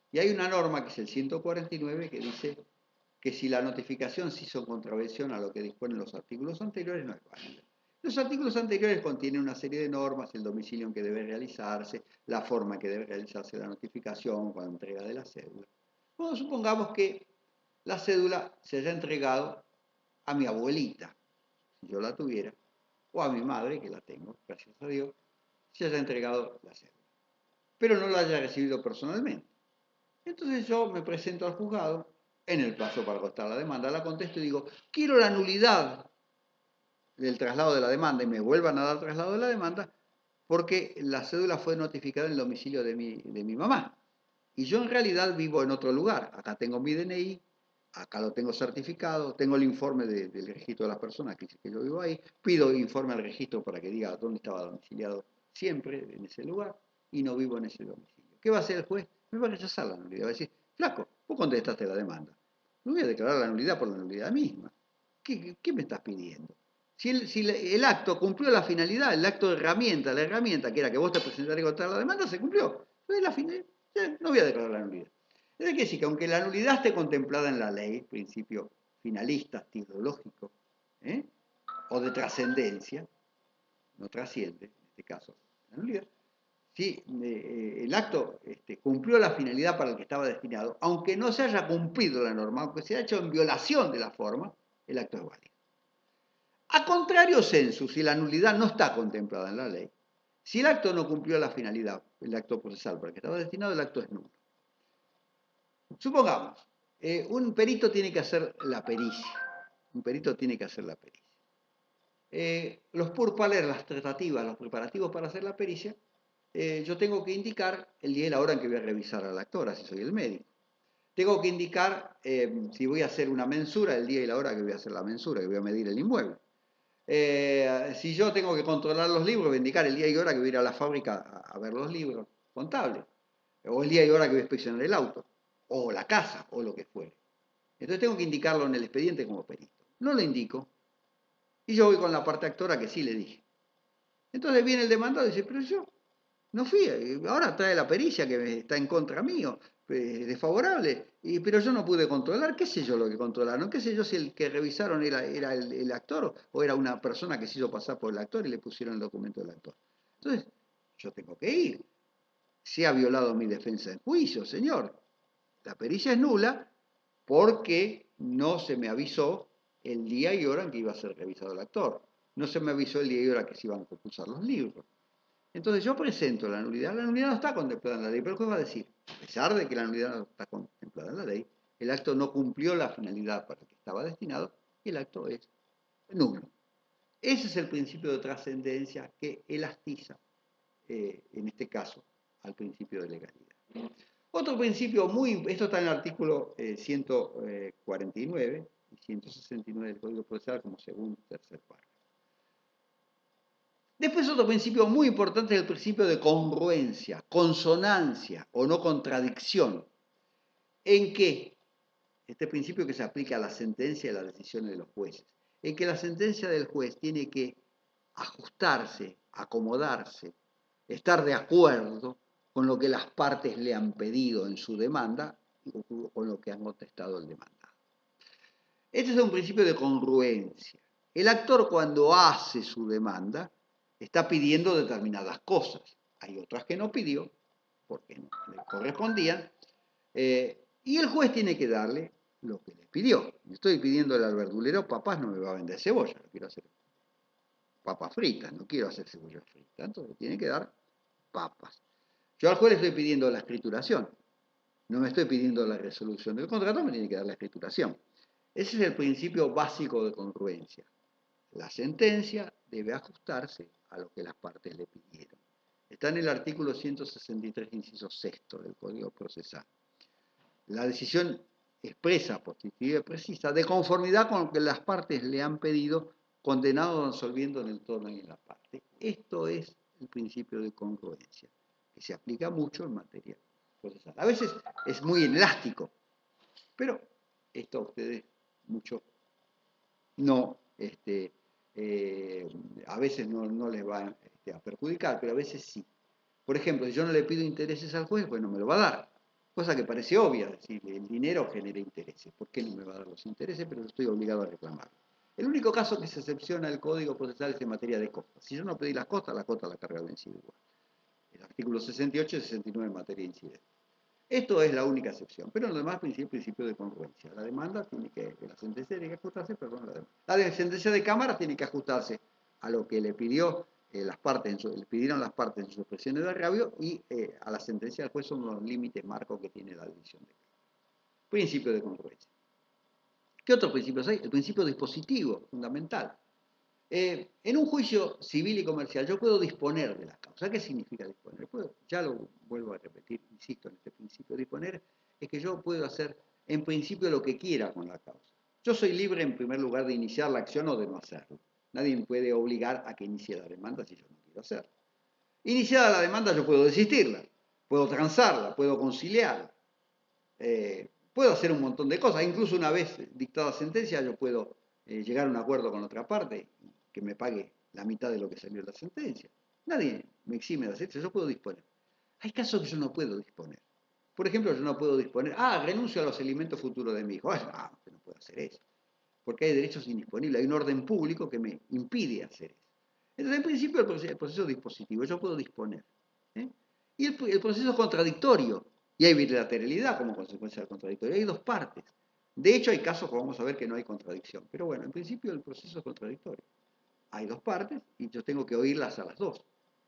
y hay una norma que es el 149 que dice que si la notificación se hizo en contravención a lo que disponen los artículos anteriores, no es válida. Los artículos anteriores contienen una serie de normas, el domicilio en que debe realizarse, la forma en que debe realizarse la notificación con la entrega de la cédula. Bueno, supongamos que la cédula se haya entregado a mi abuelita, si yo la tuviera, o a mi madre, que la tengo, gracias a Dios, se haya entregado la cédula, pero no la haya recibido personalmente. Entonces yo me presento al juzgado, en el plazo para contestar la demanda, la contesto y digo, quiero la nulidad del traslado de la demanda y me vuelvan a dar traslado de la demanda porque la cédula fue notificada en el domicilio de mi mamá. Y yo en realidad vivo en otro lugar. Acá tengo mi DNI, acá lo tengo certificado, tengo el informe del registro de las personas que dice que yo vivo ahí, pido informe al registro para que diga dónde estaba domiciliado siempre en ese lugar y no vivo en ese domicilio. ¿Qué va a hacer el juez? Me va a rechazar la nulidad. Va a decir, flaco, vos contestaste la demanda. No voy a declarar la nulidad por la nulidad misma. ¿Qué me estás pidiendo? Si el acto cumplió la finalidad, el acto de herramienta, la herramienta que era que vos te presentaras contra la demanda, se cumplió. Entonces, no voy a declarar la nulidad. Es decir, que aunque la nulidad esté contemplada en la ley, principio finalista, ideológico, ¿eh? O de trascendencia, no trasciende, en este caso, la nulidad, si el acto cumplió la finalidad para la que estaba destinado, aunque no se haya cumplido la norma, aunque se haya hecho en violación de la forma, el acto es válido. A contrario sensu, si la nulidad no está contemplada en la ley, si el acto no cumplió la finalidad, el acto procesal para el que estaba destinado, el acto es nulo. Supongamos, un perito tiene que hacer la pericia. Un perito tiene que hacer la pericia. Los purpales, las tratativas, los preparativos para hacer la pericia, yo tengo que indicar el día y la hora en que voy a revisar a la actora, si soy el médico. Tengo que indicar si voy a hacer una mensura, el día y la hora que voy a hacer la mensura, que voy a medir el inmueble. Si yo tengo que controlar los libros, voy a indicar el día y hora que voy a ir a la fábrica a ver los libros contables. O el día y hora que voy a inspeccionar el auto, o la casa, o lo que fuere. Entonces tengo que indicarlo en el expediente como perito. No lo indico. Y yo voy con la parte actora que sí le dije. Entonces viene el demandado y dice, pero yo no fui, ahora trae la pericia que está en contra mío, desfavorable, pero yo no pude controlar, qué sé yo lo que controlaron, qué sé yo si el que revisaron era el actor o era una persona que se hizo pasar por el actor y le pusieron el documento del actor. Entonces, yo tengo que ir. Se ha violado mi defensa en juicio, señor. La pericia es nula porque no se me avisó el día y hora en que iba a ser revisado el actor. No se me avisó el día y hora que se iban a compulsar los libros. Entonces yo presento la nulidad no está contemplada en la ley, pero el juez va a decir, a pesar de que la nulidad no está contemplada en la ley, el acto no cumplió la finalidad para la que estaba destinado y el acto es nulo. Ese es el principio de trascendencia que elastiza, en este caso, al principio de legalidad. Otro principio esto está en el artículo 149 y 169 del Código Procesal como segundo y tercer párrafo. Después otro principio muy importante es el principio de congruencia, consonancia o no contradicción. ¿En qué? Este principio que se aplica a la sentencia y a las decisiones de los jueces. En que la sentencia del juez tiene que ajustarse, acomodarse, estar de acuerdo con lo que las partes le han pedido en su demanda y con lo que han contestado el demandado. Este es un principio de congruencia. El actor cuando hace su demanda está pidiendo determinadas cosas. Hay otras que no pidió porque no le correspondían. Y el juez tiene que darle lo que le pidió. Estoy pidiéndole al verdulero papas, no me va a vender cebolla, no quiero hacer papas fritas, no quiero hacer cebolla frita. Entonces tiene que dar papas. Yo al juez le estoy pidiendo la escrituración. No me estoy pidiendo la resolución del contrato, me tiene que dar la escrituración. Ese es el principio básico de congruencia. La sentencia debe ajustarse a lo que las partes le pidieron. Está en el artículo 163, inciso sexto del Código Procesal. La decisión expresa, positiva y precisa, de conformidad con lo que las partes le han pedido, condenado o absolviendo en el tono y en la parte. Esto es el principio de congruencia, que se aplica mucho en materia procesal. A veces es muy elástico, pero esto a ustedes mucho no, a veces no les va a perjudicar, pero a veces sí. Por ejemplo, si yo no le pido intereses al juez, pues no me lo va a dar. Cosa que parece obvia, es decir, el dinero genera intereses. ¿Por qué no me va a dar los intereses? Pero estoy obligado a reclamarlo. El único caso que se excepciona el Código Procesal es en materia de costas. Si yo no pedí las costas, la cota la carga vencida igual. El artículo 68 y 69 en materia de incidente. Esto es la única excepción, pero en lo demás principio de congruencia. La demanda tiene la sentencia tiene que ajustarse, la sentencia de Cámara tiene que ajustarse a lo que le pidió las partes, le pidieron las partes en sus expresiones de agravio y a la sentencia del juez son los límites marcos que tiene la división de Cámara. Principio de congruencia. ¿Qué otros principios hay? El principio dispositivo, fundamental. En un juicio civil y comercial yo puedo disponer de las causas. ¿Qué significa disponer? Ya lo vuelvo a repetir, insisto en este principio. Disponer es que yo puedo hacer en principio lo que quiera con la causa. Yo soy libre en primer lugar de iniciar la acción o de no hacerlo. Nadie me puede obligar a que inicie la demanda si yo no quiero hacerlo. Iniciada la demanda yo puedo desistirla, puedo transarla, puedo conciliarla. Puedo hacer un montón de cosas. Incluso una vez dictada sentencia yo puedo llegar a un acuerdo con otra parte que me pague la mitad de lo que salió de la sentencia. Nadie me exime de hacer eso, yo puedo disponer. Hay casos que yo no puedo disponer. Por ejemplo, yo no puedo disponer, renuncio a los alimentos futuros de mi hijo. Usted no puede hacer eso, porque hay derechos indisponibles, hay un orden público que me impide hacer eso. Entonces, en principio, el proceso dispositivo, yo puedo disponer. ¿eh? Y el proceso es contradictorio, y hay bilateralidad como consecuencia del contradictorio, hay dos partes. De hecho, hay casos que vamos a ver que no hay contradicción, pero bueno, en principio el proceso es contradictorio. Hay dos partes y yo tengo que oírlas a las dos.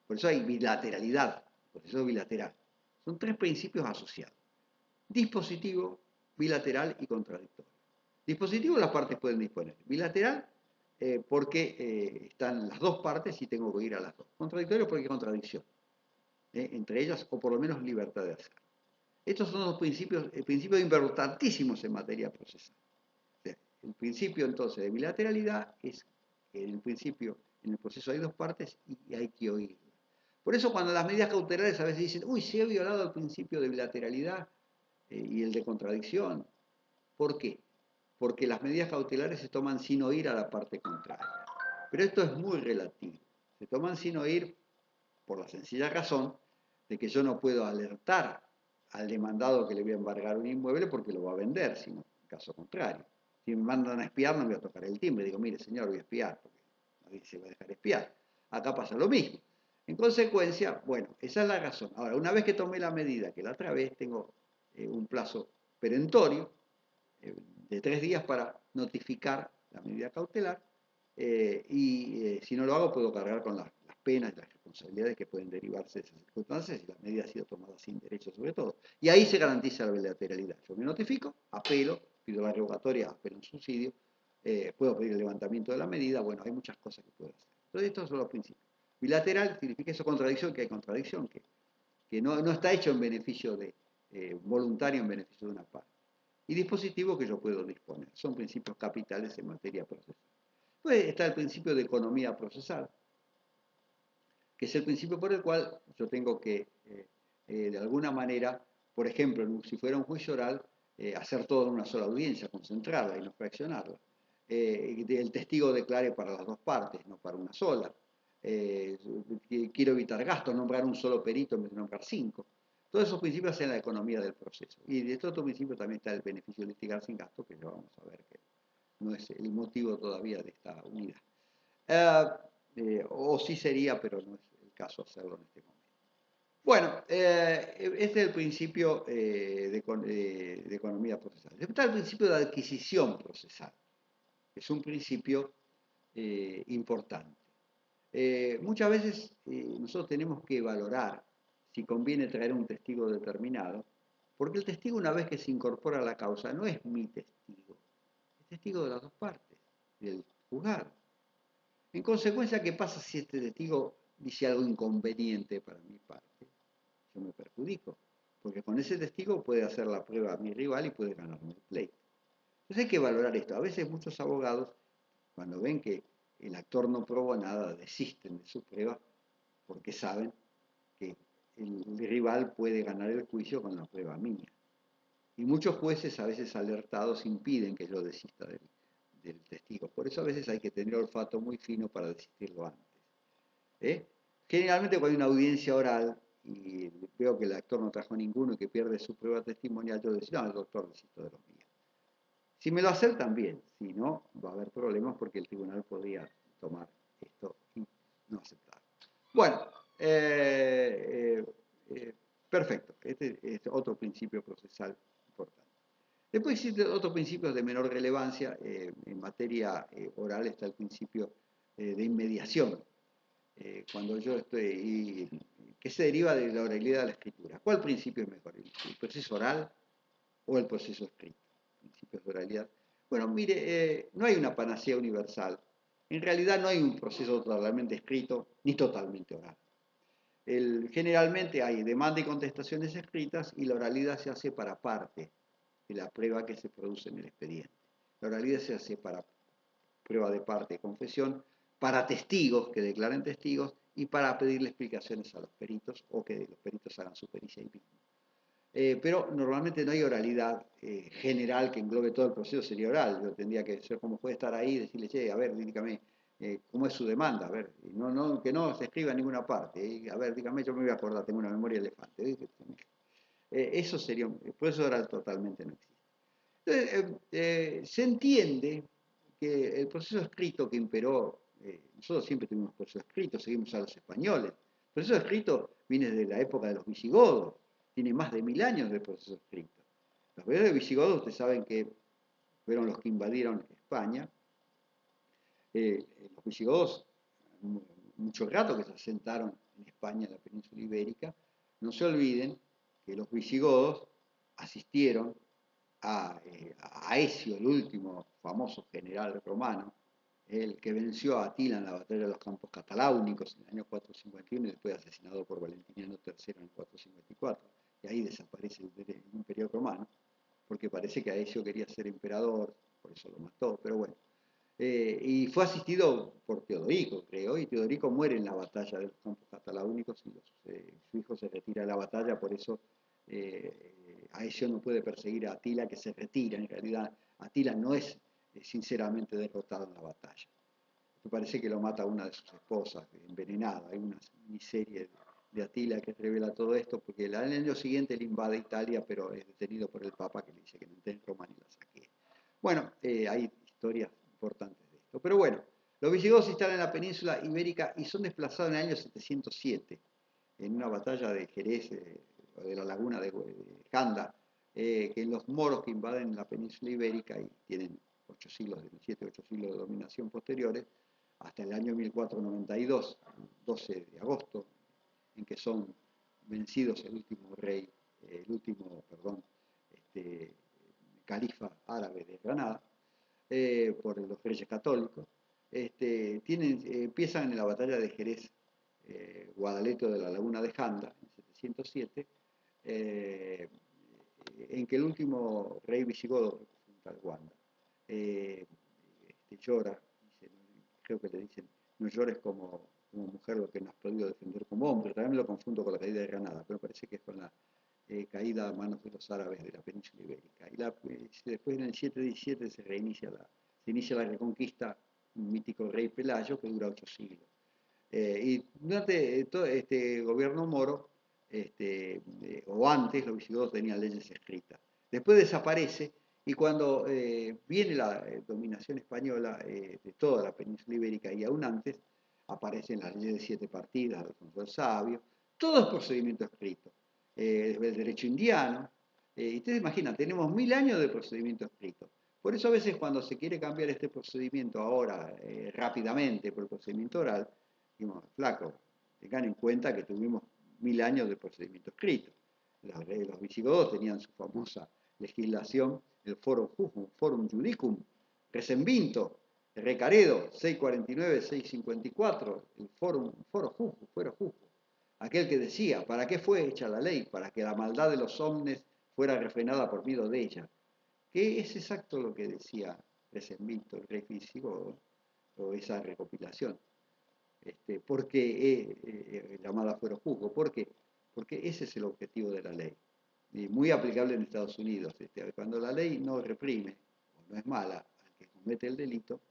Por eso hay bilateralidad, proceso bilateral. Son tres principios asociados. Dispositivo, bilateral y contradictorio. Dispositivo, las partes pueden disponer. Bilateral, porque están las dos partes y tengo que oír a las dos. Contradictorio porque hay contradicción entre ellas, o por lo menos libertad de hacer. Estos son los principios importantísimos en materia procesal. El principio entonces de bilateralidad es que en el principio, en el proceso hay dos partes y hay que oírlas. Por eso cuando las medidas cautelares a veces dicen, uy, se ha violado el principio de bilateralidad y el de contradicción. ¿Por qué? Porque las medidas cautelares se toman sin oír a la parte contraria. Pero esto es muy relativo. Se toman sin oír por la sencilla razón de que yo no puedo alertar al demandado que le voy a embargar un inmueble porque lo va a vender, sino en caso contrario. Si me mandan a espiar, no voy a tocar el timbre. Digo, mire, señor, voy a espiar, porque nadie se va a dejar espiar. Acá pasa lo mismo. En consecuencia, bueno, esa es la razón. Ahora, una vez que tomé la medida, que la otra vez tengo un plazo perentorio de 3 días para notificar la medida cautelar y si no lo hago puedo cargar con las penas y las responsabilidades que pueden derivarse de esas circunstancias y la medida ha sido tomada sin derecho sobre todo. Y ahí se garantiza la bilateralidad. Yo me notifico, apelo, pido la revocatoria, apelo un subsidio, puedo pedir el levantamiento de la medida, bueno, hay muchas cosas que puedo hacer. Entonces estos son los principios. Bilateral significa eso contradicción, que hay contradicción, que no está hecho en beneficio de, voluntario en beneficio de una parte. Y dispositivo que yo puedo disponer. Son principios capitales en materia procesal. Pues está el principio de economía procesal, que es el principio por el cual yo tengo que, de alguna manera, por ejemplo, si fuera un juicio oral, hacer todo en una sola audiencia, concentrarla y no fraccionarla. El testigo declare para las dos partes, no para una sola. Quiero evitar gastos, nombrar un solo perito en vez de nombrar 5. Todos esos principios en la economía del proceso. Y de este otro principio también está el beneficio de litigar sin gastos, que ya vamos a ver que no es el motivo todavía de esta unidad. O sí sería, pero no es el caso hacerlo en este momento. Bueno, este es el principio de economía procesal. Después está el principio de adquisición procesal, que es un principio importante. Muchas veces nosotros tenemos que valorar si conviene traer un testigo determinado, porque el testigo una vez que se incorpora a la causa no es mi testigo, es testigo de las dos partes, del juzgado. En consecuencia, ¿qué pasa si este testigo dice algo inconveniente para mi parte? Yo me perjudico, porque con ese testigo puede hacer la prueba a mi rival y puede ganarme el pleito. Entonces hay que valorar esto. A veces muchos abogados, cuando ven que el actor no probó nada, desisten de su prueba porque saben que el rival puede ganar el juicio con la prueba mía. Y muchos jueces, a veces alertados, impiden que yo desista del testigo. Por eso a veces hay que tener olfato muy fino para desistirlo antes. Generalmente cuando hay una audiencia oral y veo que el actor no trajo ninguno y que pierde su prueba testimonial, yo decido, no, el doctor desisto de los míos. Si me lo aceptan, bien. Si no, va a haber problemas porque el tribunal podría tomar esto y no aceptarlo. Bueno, perfecto. Este es otro principio procesal importante. Después existen otros principios de menor relevancia. En materia oral está el principio de inmediación. Cuando yo estoy, que se deriva de la oralidad de la escritura. ¿Cuál principio es mejor? ¿El proceso oral o el proceso escrito? Principios de oralidad. Bueno, mire, no hay una panacea universal. En realidad no hay un proceso totalmente escrito ni totalmente oral. Generalmente hay demanda y contestaciones escritas y la oralidad se hace para parte de la prueba que se produce en el expediente. La oralidad se hace para prueba de parte de confesión, para testigos que declaren testigos y para pedirle explicaciones a los peritos o que los peritos hagan su pericia ahí mismo. Pero normalmente no hay oralidad general que englobe todo el proceso, sería oral. Yo tendría que ser como puede estar ahí y decirle, che, a ver, dígame, cómo es su demanda, a ver, que no se escriba en ninguna parte. A ver, dígame, yo me voy a acordar, tengo una memoria de elefante. Eso sería, por eso ahora totalmente no existe. Entonces, se entiende que el proceso escrito que imperó, nosotros siempre tuvimos proceso escrito, seguimos a los españoles. El proceso escrito viene de la época de los visigodos, tiene más de 1000 años de proceso escrito. Los primeros visigodos, ustedes saben que fueron los que invadieron España. Los visigodos, mucho rato que se asentaron en España, en la península ibérica. No se olviden que los visigodos asistieron a Aecio, el último famoso general romano, el que venció a Atila en la batalla de los Campos Cataláunicos en el año 451 y después asesinado por Valentiniano III en el 454. Y ahí desaparece el imperio romano, porque parece que Aecio quería ser emperador, por eso lo mató, pero bueno. Y fue asistido por Teodorico, creo, y Teodorico muere en la batalla de los Campos Cataláunicos y su hijo se retira de la batalla, por eso Aecio no puede perseguir a Atila, que se retira. En realidad, Atila no es sinceramente derrotado en la batalla. Me parece que lo mata una de sus esposas, envenenada. Hay una miniserie de Atila que revela todo esto, porque el año siguiente él invade Italia, pero es detenido por el Papa, que le dice que no esté en Roma ni la saquee. Bueno, hay historias importantes de esto. Pero bueno, los visigodos se instalan en la península ibérica y son desplazados en el año 707, en una batalla de Jerez, de la laguna de Janda, que los moros que invaden la península ibérica y tienen 8 siglos, 7, 8 siglos de dominación posteriores, hasta el año 1492, 12 de agosto, en que son vencidos el último rey, califa árabe de Granada, por los reyes católicos. Empiezan en la batalla de Jerez, Guadaleto de la laguna de Janda, en 707, en que el último rey visigodo, Wanda, llora, creo que le dicen, no llores como mujer lo que no has podido defender como hombre. También lo confundo con la caída de Granada, pero parece que es con la caída a manos de los árabes de la península ibérica. Y después en el 717 se inicia la reconquista, un mítico rey Pelayo que dura 8 siglos. Y durante todo este gobierno moro, o antes, los visigodos tenían leyes escritas. Después desaparece, y cuando viene la dominación española de toda la península ibérica, y aún antes, aparecen las leyes de 7 partidas, de Alfonso el Sabio, todo es procedimiento escrito. El derecho indiano, y ustedes imaginan, tenemos 1000 años de procedimiento escrito. Por eso a veces cuando se quiere cambiar este procedimiento ahora rápidamente por el procedimiento oral, decimos, flaco, tengan en cuenta que tuvimos 1000 años de procedimiento escrito. Los visigodos tenían su famosa legislación, el Forum Judicum, Recembinto, Recaredo, 649-654, el Foro Jujo, aquel que decía, ¿para qué fue hecha la ley? Para que la maldad de los hombres fuera refrenada por medio de ella. Que es exacto lo que decía Recembinto, el rey visigodo, o esa recopilación. Porque llamada fuero juzgo. ¿Por qué? Porque ese es el objetivo de la ley. Y muy aplicable en Estados Unidos. Cuando la ley no reprime, o no es mala, al que comete el delito,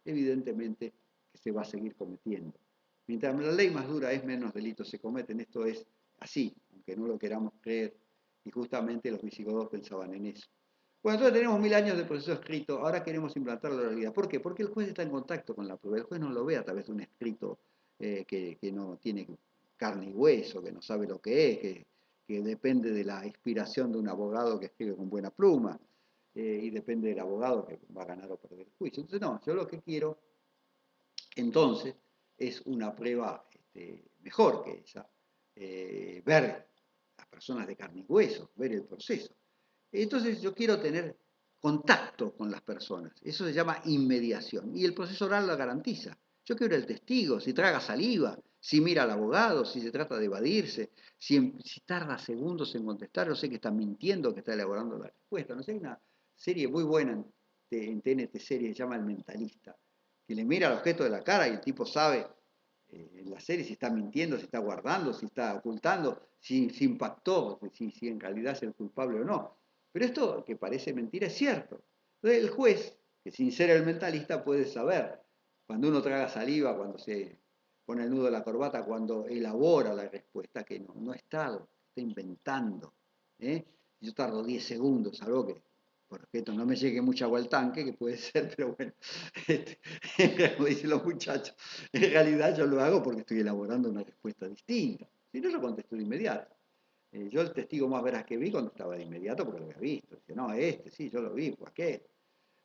evidentemente que se va a seguir cometiendo. Mientras la ley más dura es, menos delitos se cometen. Esto es así, aunque no lo queramos creer. Y justamente los visigodos pensaban en eso. Bueno, entonces tenemos 1000 años de proceso escrito, ahora queremos implantar la oralidad. ¿Por qué? Porque el juez está en contacto con la prueba, el juez no lo ve a través de un escrito que no tiene carne y hueso, que no sabe lo que es, que depende de la inspiración de un abogado que escribe con buena pluma, y depende del abogado que va a ganar o perder el juicio. Entonces, no, yo lo que quiero, entonces, es una prueba mejor que esa, ver las personas de carne y hueso, ver el proceso. Entonces yo quiero tener contacto con las personas. Eso se llama inmediación. Y el proceso oral lo garantiza. Yo quiero el testigo, si traga saliva, si mira al abogado, si se trata de evadirse, si tarda segundos en contestar, yo sé que está mintiendo, que está elaborando la respuesta. No sé, hay una serie muy buena en TNT serie que se llama El Mentalista, que le mira al objeto de la cara y el tipo sabe en la serie si está mintiendo, si está guardando, si está ocultando, si impactó, si en realidad es el culpable o no. Pero esto que parece mentira es cierto. Entonces el juez, que sin ser el mentalista, puede saber Cuando uno traga saliva, cuando se pone el nudo de la corbata, cuando elabora la respuesta, que no está inventando. ¿Eh? Yo tardo 10 segundos, algo que, por respeto, no me llegue mucha agua al tanque, que puede ser, pero bueno, como dicen los muchachos, en realidad yo lo hago porque estoy elaborando una respuesta distinta. Si no, yo contesto de inmediato. Yo el testigo más veraz que vi contestaba de inmediato porque lo había visto. Decía, no, sí, yo lo vi, pues aquel.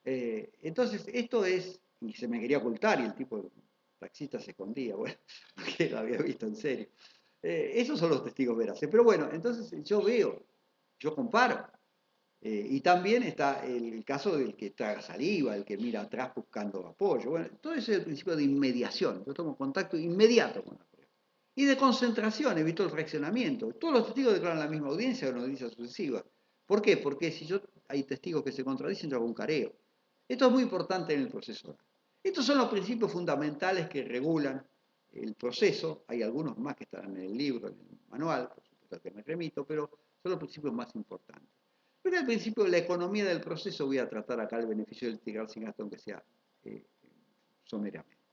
Entonces, esto es, y se me quería ocultar y el tipo, el taxista se escondía, bueno, porque lo había visto en serio. Esos son los testigos veraces. Pero bueno, entonces yo veo, yo comparo. Y también está el caso del que traga saliva, el que mira atrás buscando apoyo. Bueno, todo ese es el principio de inmediación. Yo tomo contacto inmediato con la prueba. Y de concentración, evito el fraccionamiento. Todos los testigos declaran la misma audiencia o una audiencia sucesiva. ¿Por qué? Porque si hay testigos que se contradicen, yo hago un careo. Esto es muy importante en el proceso oral. Estos son los principios fundamentales que regulan el proceso. Hay algunos más que están en el libro, en el manual, por supuesto al que me remito, pero son los principios más importantes. Pero al principio de la economía del proceso voy a tratar acá el beneficio del litigar sin gasto, aunque sea someramente.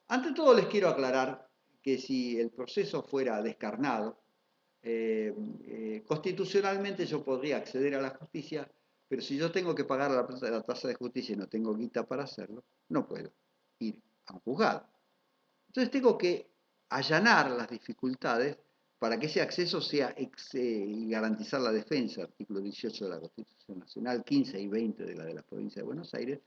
Ante todo les quiero aclarar que si el proceso fuera descarnado, constitucionalmente yo podría acceder a la justicia, pero si yo tengo que pagar la tasa de justicia y no tengo guita para hacerlo, no puedo ir a un juzgado. Entonces tengo que allanar las dificultades para que ese acceso sea y garantizar la defensa, artículo 18 de la Constitución Nacional, 15 y 20 de la Provincia de Buenos Aires.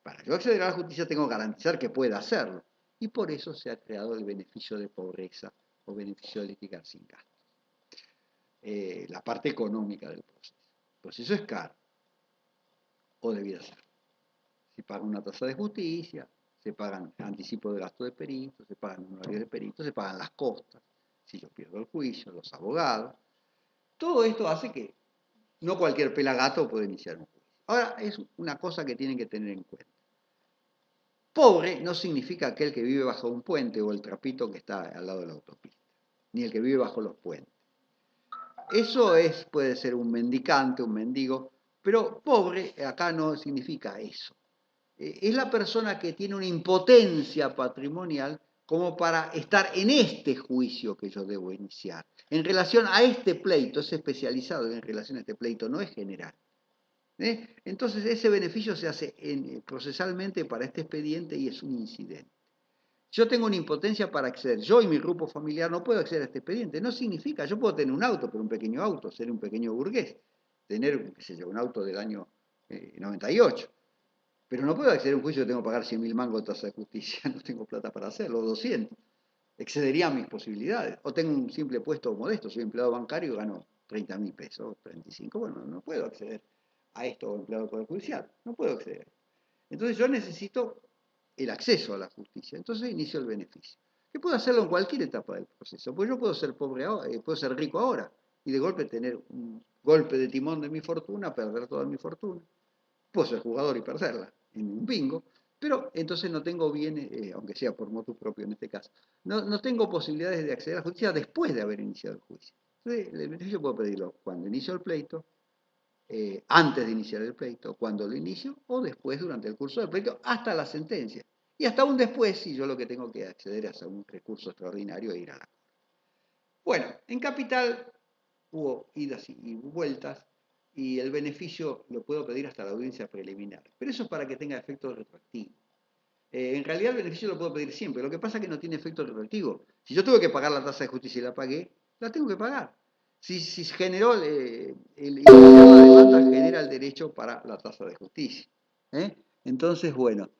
Para yo acceder a la justicia tengo que garantizar que pueda hacerlo. Y por eso se ha creado el beneficio de pobreza o beneficio de litigar sin gastos. La parte económica del proceso. El proceso es caro, o debiera ser. Se paga una tasa de justicia, se pagan anticipos de gasto de peritos, se pagan honorarios de peritos, se pagan las costas, si yo pierdo el juicio, los abogados. Todo esto hace que no cualquier pelagato puede iniciar un juicio. Ahora, es una cosa que tienen que tener en cuenta. Pobre no significa aquel que vive bajo un puente o el trapito que está al lado de la autopista, ni el que vive bajo los puentes. Eso puede ser un mendicante, un mendigo, pero pobre acá no significa eso. Es la persona que tiene una impotencia patrimonial como para estar en este juicio que yo debo iniciar. En relación a este pleito, es especializado en relación a este pleito, no es general. Entonces ese beneficio se hace procesalmente para este expediente y es un incidente. Yo tengo una impotencia para acceder. Yo y mi grupo familiar no puedo acceder a este expediente. No significa, yo puedo tener un auto, pero un pequeño auto, ser un pequeño burgués, tener, qué sé yo, un auto del año 98. Pero no puedo acceder a un juicio que tengo que pagar 100.000 mangos de tasa de justicia. No tengo plata para hacerlo, 200. Excedería mis posibilidades. O tengo un simple puesto modesto, soy empleado bancario y gano 30.000 pesos, 35. Bueno, no puedo acceder a esto, empleado del Poder Judicial. No puedo acceder. Entonces yo necesito el acceso a la justicia. Entonces inicio el beneficio. Que puedo hacerlo en cualquier etapa del proceso. Pues yo puedo ser pobre ahora, puedo ser rico ahora y de golpe tener un golpe de timón de mi fortuna, perder toda mi fortuna. Puedo ser jugador y perderla en un bingo, pero entonces no tengo bienes, aunque sea por motu propio en este caso, no tengo posibilidades de acceder a la justicia después de haber iniciado el juicio. Entonces, el beneficio puedo pedirlo cuando inicio el pleito, antes de iniciar el pleito, cuando lo inicio, o después durante el curso del pleito, hasta la sentencia. Y hasta aún después, si yo lo que tengo que acceder es a un recurso extraordinario e ir a la corte. Bueno, en Capital hubo idas y vueltas, y el beneficio lo puedo pedir hasta la audiencia preliminar. Pero eso es para que tenga efecto retroactivo. En realidad el beneficio lo puedo pedir siempre. Lo que pasa es que no tiene efecto retroactivo. Si yo tuve que pagar la tasa de justicia y la pagué, la tengo que pagar. Si generó la demanda genera el derecho para la tasa de justicia. Entonces, bueno.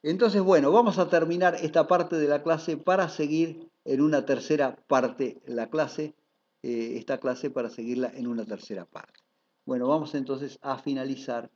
Entonces, bueno, vamos a terminar esta parte de la clase para seguir en una tercera parte la clase, esta clase para seguirla en una tercera parte. Bueno, vamos entonces a finalizar